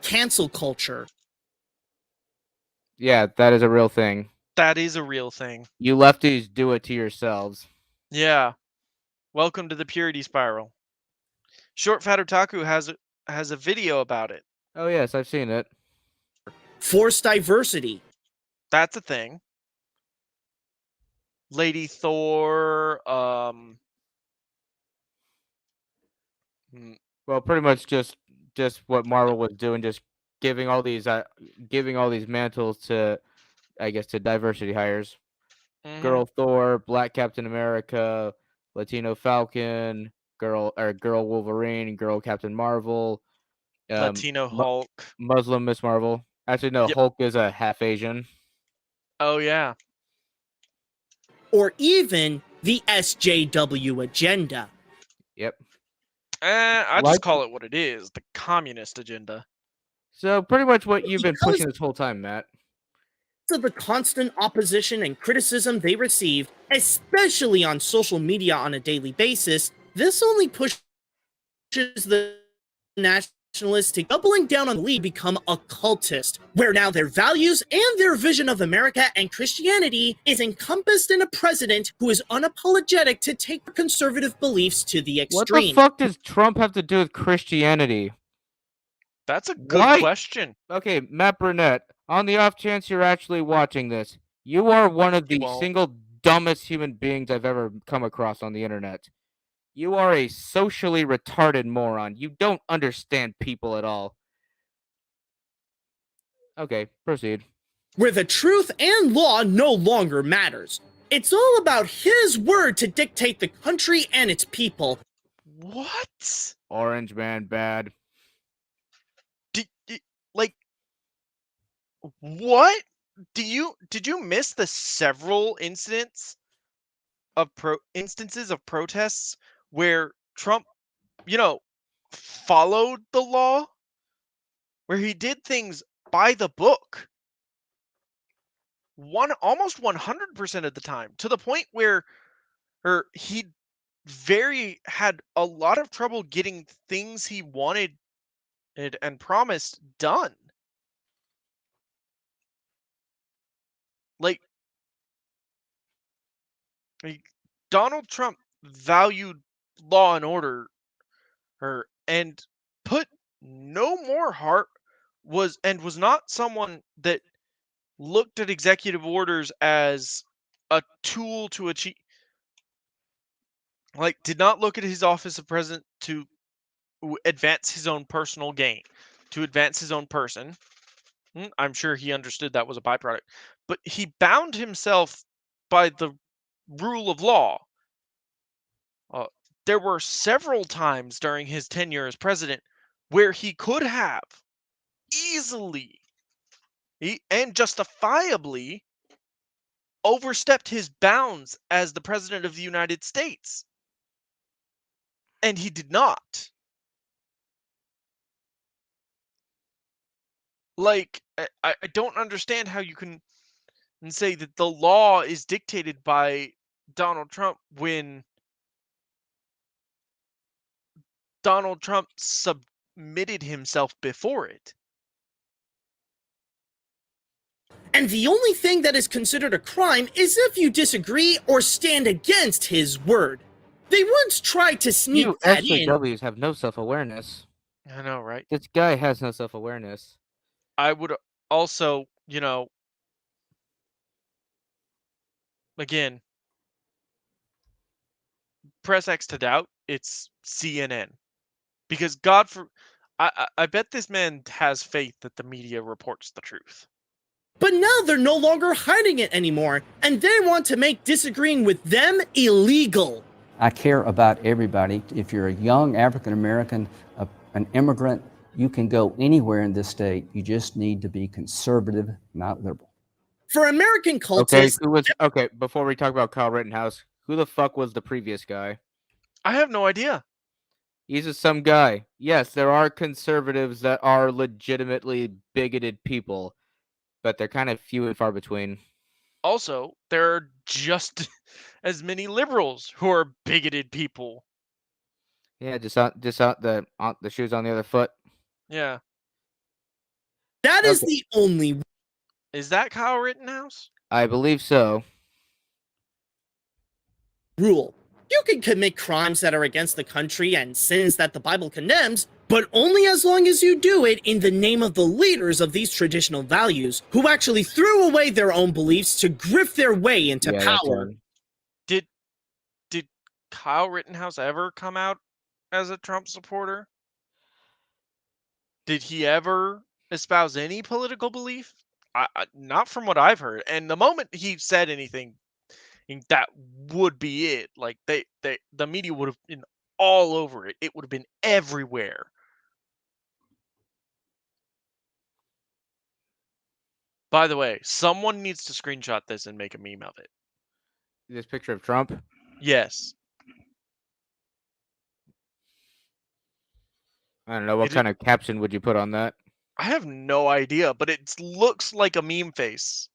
Cancel culture. Yeah, that is a real thing. That is a real thing. You lefties do it to yourselves. Yeah. Welcome to the purity spiral. Short Fat Otaku has a video about it. Oh yes, I've seen it. Forced diversity. That's a thing. Lady Thor, Well, pretty much just what Marvel was doing, just giving all these mantles to, I guess, to diversity hires. Girl Thor, Black Captain America, Latino Falcon, girl Wolverine, girl Captain Marvel, Latino Hulk, Muslim Miss Marvel. Actually, no, Yep. Hulk is a half Asian. Oh yeah. Or even the SJW agenda. Yep. I just call it what it is, the communist agenda. So pretty much what you've been pushing this whole time, Matt. Of the constant opposition and criticism they receive, especially on social media on a daily basis, this only pushes the nationalists to doubling down on the lead become occultist, where now their values and their vision of America and Christianity is encompassed in a president who is unapologetic to take conservative beliefs to the extreme. What the fuck does Trump have to do with Christianity? That's a good question. Okay, Matt Burnett, on the off chance you're actually watching this, you are one of the single dumbest human beings I've ever come across on the internet. You are a socially retarded moron. You don't understand people at all. Okay, proceed. Where the truth and law no longer matters. It's all about his word to dictate the country and its people. What? Orange man bad. Like, what? Did you miss the several instances of protests where Trump, followed the law, where he did things by the book, almost 100% of the time, to the point where he had a lot of trouble getting things he wanted and promised done. Like Donald Trump valued law and order and put no more heart was not someone that looked at executive orders as a tool to achieve, did not look at his office of president to advance his own personal gain, to advance his own person. I'm sure he understood that was a byproduct, but he bound himself by the rule of law. There were several times during his tenure as president where he could have easily and justifiably overstepped his bounds as the president of the United States. And he did not. Like, I don't understand how you can say that the law is dictated by Donald Trump when Donald Trump submitted himself before it. And the only thing that is considered a crime is if you disagree or stand against his word. They once tried to sneak You that in. SJWs have no self-awareness. I know, right? This guy has no self-awareness. I would also, again, press X to doubt. It's CNN. Because I bet this man has faith that the media reports the truth. But now they're no longer hiding it anymore, and they want to make disagreeing with them illegal. I care about everybody. If you're a young African American, an immigrant, you can go anywhere in this state. You just need to be conservative, not liberal. For American cultists... Okay, before we talk about Kyle Rittenhouse, who the fuck was the previous guy? I have no idea. He's just some guy. Yes, there are conservatives that are legitimately bigoted people, but they're kind of few and far between. Also, there are just as many liberals who are bigoted people. Yeah, just on the shoes on the other foot. Yeah. That is the only... Is that Kyle Rittenhouse? I believe so. Rule. You can commit crimes that are against the country and sins that the Bible condemns, but only as long as you do it in the name of the leaders of these traditional values, who actually threw away their own beliefs to grift their way into power. Did Kyle Rittenhouse ever come out as a Trump supporter? Did he ever espouse any political belief? Not from what I've heard. And the moment he said anything, that would be it. Like the media would have been all over it. It would have been everywhere. By the way, someone needs to screenshot this and make a meme of it. This picture of Trump? Yes. I don't know. What kind of caption would you put on that? I have no idea, but it looks like a meme face.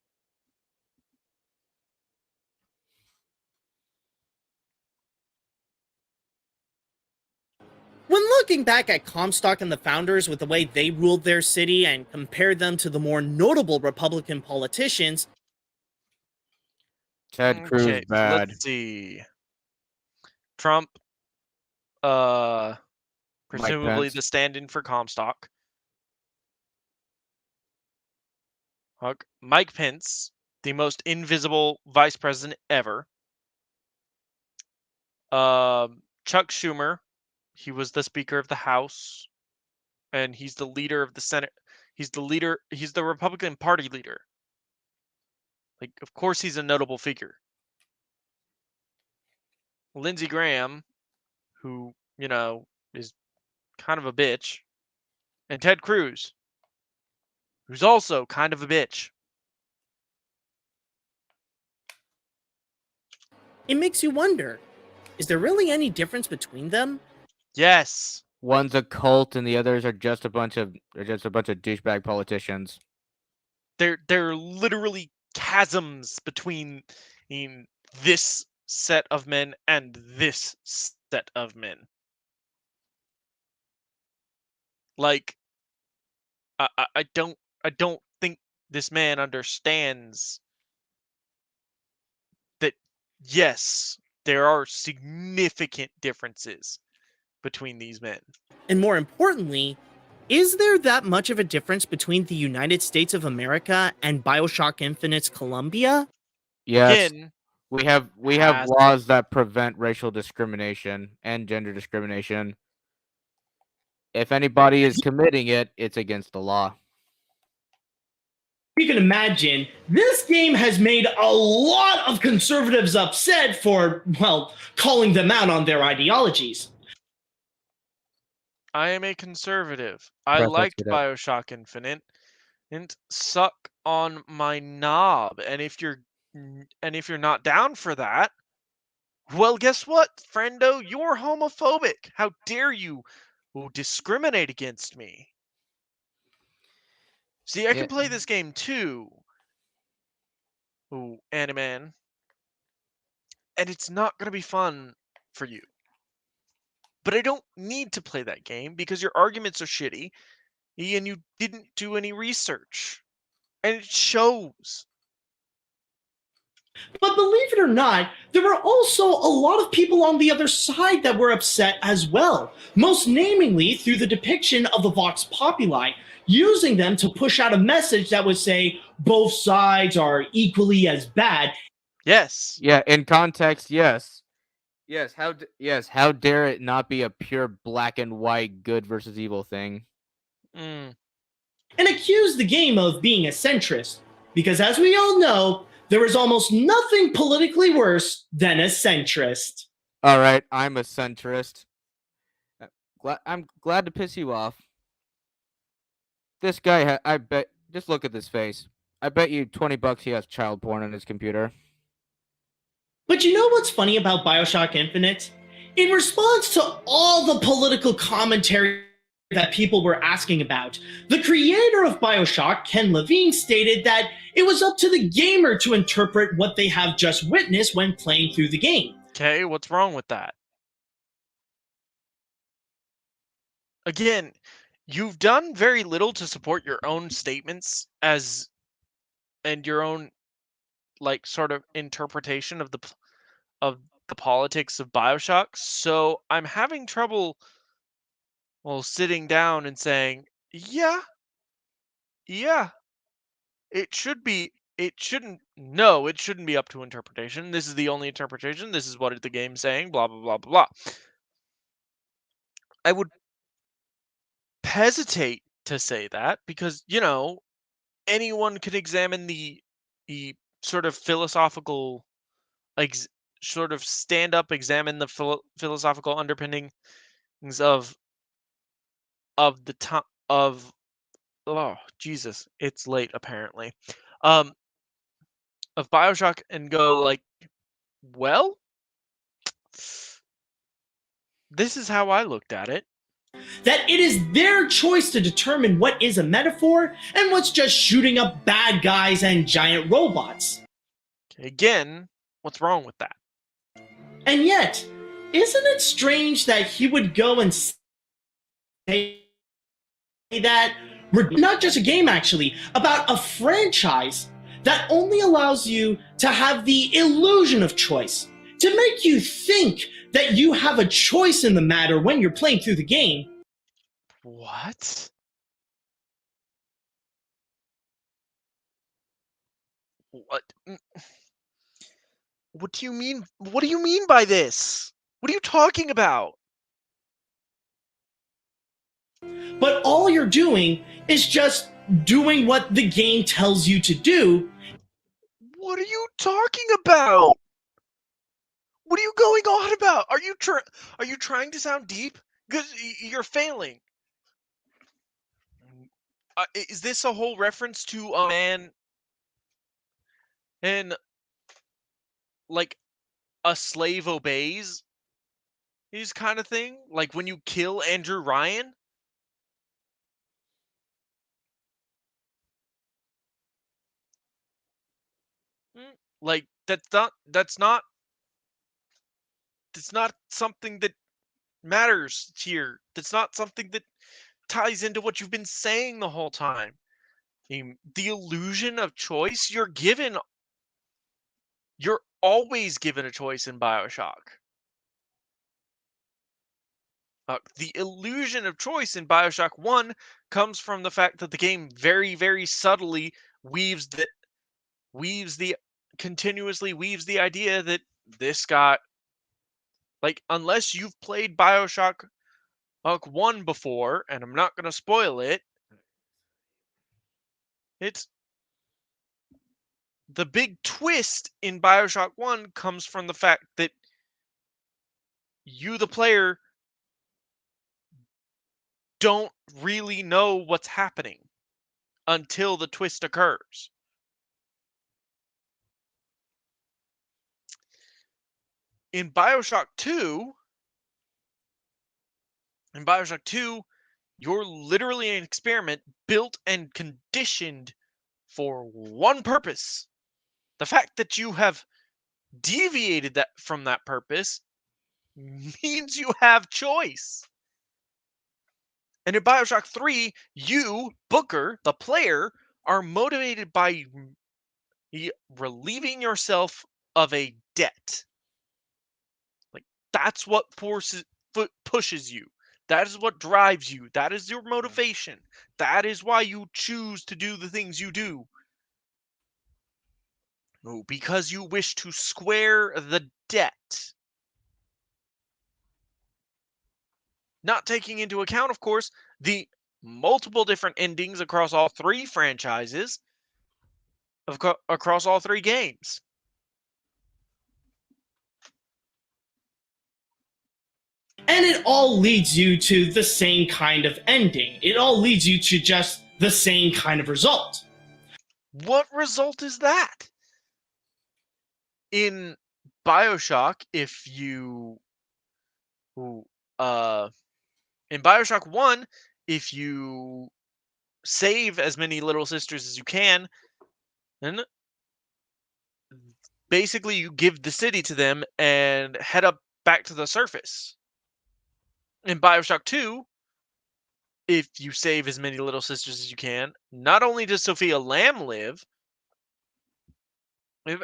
When looking back at Comstock and the founders with the way they ruled their city and compared them to the more notable Republican politicians... Ted Cruz bad. Let's see. Trump, presumably the stand-in for Comstock. Mike Pence, the most invisible vice president ever. Chuck Schumer, he was the Speaker of the House, and he's the leader of the Senate. He's the Republican Party leader. Like, of course he's a notable figure. Lindsey Graham, who, is kind of a bitch. And Ted Cruz, who's also kind of a bitch. It makes you wonder, is there really any difference between them? Yes. One's a cult and the others are just a bunch of douchebag politicians. They're literally chasms between this set of men and this set of men. Like, I don't think this man understands that, yes, there are significant differences between these men. And more importantly, is there that much of a difference between the United States of America and Bioshock Infinite's Colombia? Yes. Again, we have laws that prevent racial discrimination and gender discrimination. If anybody is committing it, it's against the law. You can imagine, this game has made a lot of conservatives upset for, well, calling them out on their ideologies. I am a conservative. I liked Bioshock Infinite and suck on my knob. And if you're not down for that, Well, guess what, friendo? You're homophobic. How dare you discriminate against me? See, I Yeah. can play this game too. Ooh, Animan. And it's not going to be fun for you. But I don't need to play that game because your arguments are shitty and you didn't do any research. And it shows. But believe it or not, there were also a lot of people on the other side that were upset as well, most namely through the depiction of the Vox Populi, using them to push out a message that would say both sides are equally as bad. Yes. Yeah, in context, yes. Yes, how dare it not be a pure black and white good versus evil thing? Mm. And accuse the game of being a centrist, because as we all know, there is almost nothing politically worse than a centrist. All right, I'm a centrist. I'm glad to piss you off. This guy, I bet. Just look at this face. I bet you $20 he has child porn on his computer. But you know what's funny about Bioshock Infinite? In response to all the political commentary that people were asking about, the creator of Bioshock, Ken Levine, stated that it was up to the gamer to interpret what they have just witnessed when playing through the game. Okay, what's wrong with that? Again, you've done very little to support your own statements and your own like sort of interpretation of the politics of BioShock. So I'm having trouble sitting down and saying, yeah, it shouldn't it shouldn't be up to interpretation. This is the only interpretation. This is what the game's saying, blah blah blah blah blah. I would hesitate to say that because, anyone could examine the sort of philosophical ex- sort of stand up examine the philosophical underpinnings of the time of oh Jesus, it's late apparently. Um of BioShock and go like, well, this is how I looked at it. That it is their choice to determine what is a metaphor and what's just shooting up bad guys and giant robots. Again, what's wrong with that? And yet, isn't it strange that he would go and say that not just a game actually, about a franchise that only allows you to have the illusion of choice, to make you think that you have a choice in the matter when you're playing through the game. What? What? What do you mean? What do you mean by this? What are you talking about? But all you're doing is just doing what the game tells you to do. What are you talking about? What are you going on about? Are you trying to sound deep? Because you're failing. Is this a whole reference to a man and like a slave obeys? These kind of thing? Like when you kill Andrew Ryan? Like that's not something that matters here. That's not something that ties into what you've been saying the whole time. The illusion of choice, you're always given a choice in BioShock. The illusion of choice in BioShock 1 comes from the fact that the game very, very subtly continuously weaves the idea that this got, like, unless you've played BioShock 1 before, and I'm not going to spoil it, it's the big twist in BioShock 1 comes from the fact that you, the player, don't really know what's happening until the twist occurs. in Bioshock 2, you're literally an experiment built and conditioned for one purpose. The fact that you have deviated from that purpose means you have choice. And in Bioshock 3, you, Booker, the player, are motivated by relieving yourself of a debt. Like, that's what pushes you. That is what drives you. That is your motivation. That is why you choose to do the things you do. Oh, because you wish to square the debt. Not taking into account, of course, the multiple different endings across all three franchises, across all three games. And it all leads you to the same kind of ending. It all leads you to just the same kind of result. What result is that? In Bioshock, in Bioshock 1, if you save as many little sisters as you can, then basically you give the city to them and head up back to the surface. In Bioshock 2, if you save as many little sisters as you can, not only does Sophia Lamb live,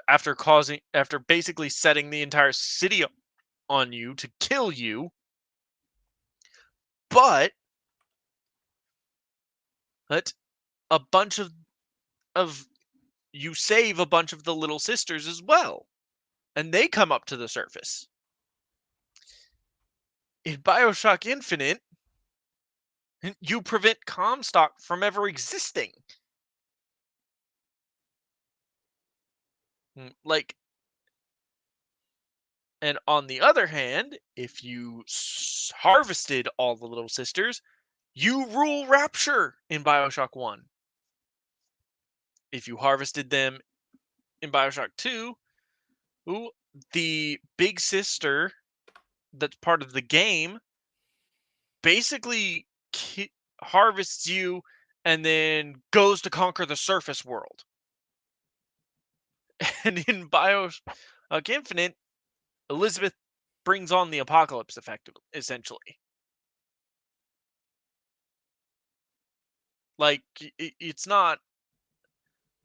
after basically setting the entire city on you to kill you, but a bunch of you save a bunch of the little sisters as well, and they come up to the surface. In Bioshock Infinite, you prevent Comstock from ever existing. Like, and on the other hand, if you harvested all the little sisters, you rule Rapture in Bioshock 1. If you harvested them in Bioshock 2, the big sister that's part of the game basically harvests you and then goes to conquer the surface world. And in Bioshock Infinite, Elizabeth brings on the apocalypse, essentially. Like, it's not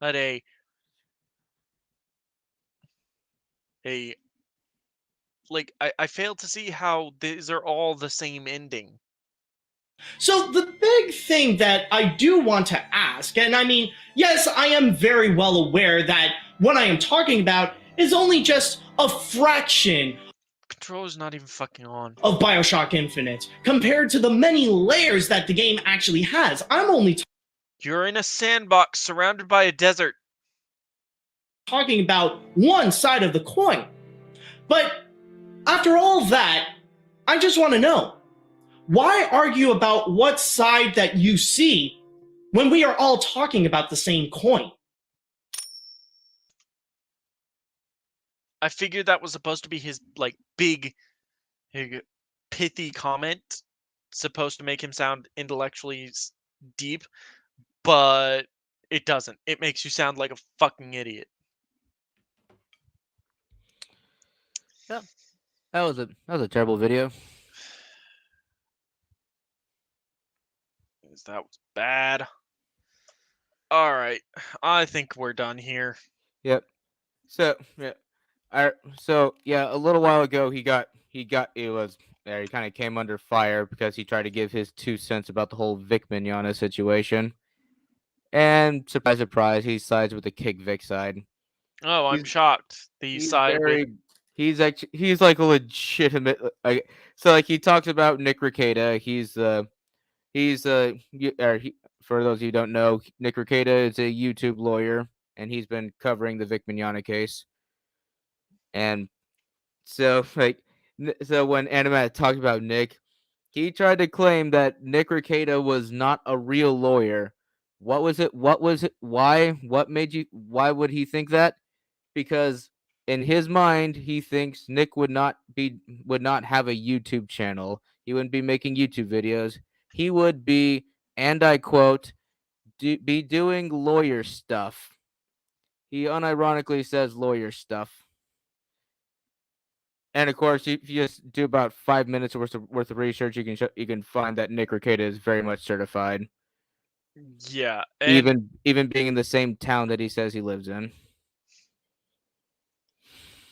that a like, I fail to see how these are all the same ending. So the big thing that I do want to ask, and I mean, yes, I am very well aware that what I am talking about is only just a fraction Controller's not even fucking on. of Bioshock Infinite compared to the many layers that the game actually has. I'm only You're in a sandbox surrounded by a desert. Talking about one side of the coin. But after all that, I just want to know, why argue about what side that you see when we are all talking about the same coin? I figured that was supposed to be his, like, big, pithy comment, supposed to make him sound intellectually deep, but it doesn't. It makes you sound like a fucking idiot. Yeah, that was a terrible video. That was bad. All right, I think we're done here. Yep. So yeah, a little while ago he kind of came under fire because he tried to give his 2 cents about the whole Vic Mignogna situation. And surprise, surprise, he sides with the Kick Vic side. Oh, I'm shocked. He's like a legitimate. So like he talks about Nick Rekieta. For those of you who don't know, Nick Rekieta is a YouTube lawyer, and he's been covering the Vic Mignogna case. And so when Animat talked about Nick, he tried to claim that Nick Rekieta was not a real lawyer. What was it? Why? Why would he think that? Because in his mind, he thinks Nick would not have a YouTube channel. He wouldn't be making YouTube videos. He would be, and I quote, be doing lawyer stuff. He unironically says lawyer stuff. And of course, if you just do about 5 minutes worth of research, you can find that Nick Rekieta is very much certified. Yeah, and Even being in the same town that he says he lives in.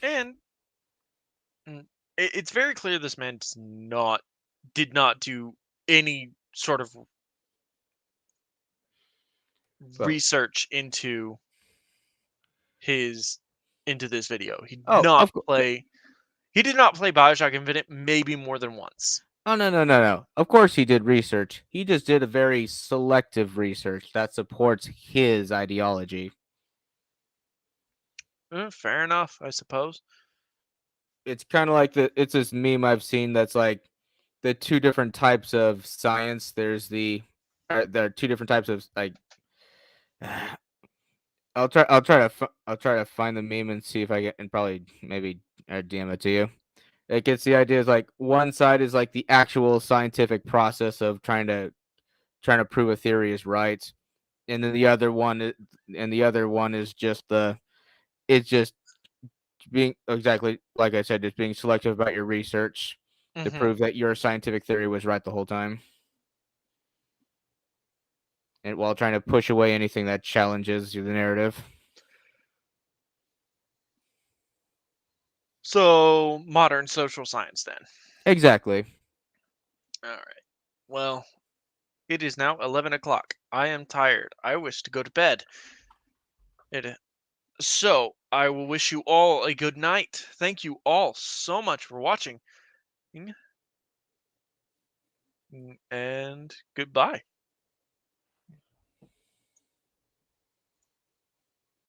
And it's very clear this man did not do any sort of research into this video. He did not play Bioshock Infinite maybe more than once. Oh, no. Of course he did research. He just did a very selective research that supports his ideology. Fair enough, I suppose. It's kind of like it's this meme I've seen that's like the two different types of science. There are two different types of like. I'll try to find the meme and see if I get, and probably maybe DM it to you. It gets the idea is like one side is like the actual scientific process of trying to prove a theory is right, and then the other one is just it's being exactly like I said, just being selective about your research to prove that your scientific theory was right the whole time, and while trying to push away anything that challenges the narrative. So, modern social science, then. Exactly. All right. Well, it is now 11 o'clock. I am tired. I wish to go to bed. So, I will wish you all a good night. Thank you all so much for watching. And goodbye.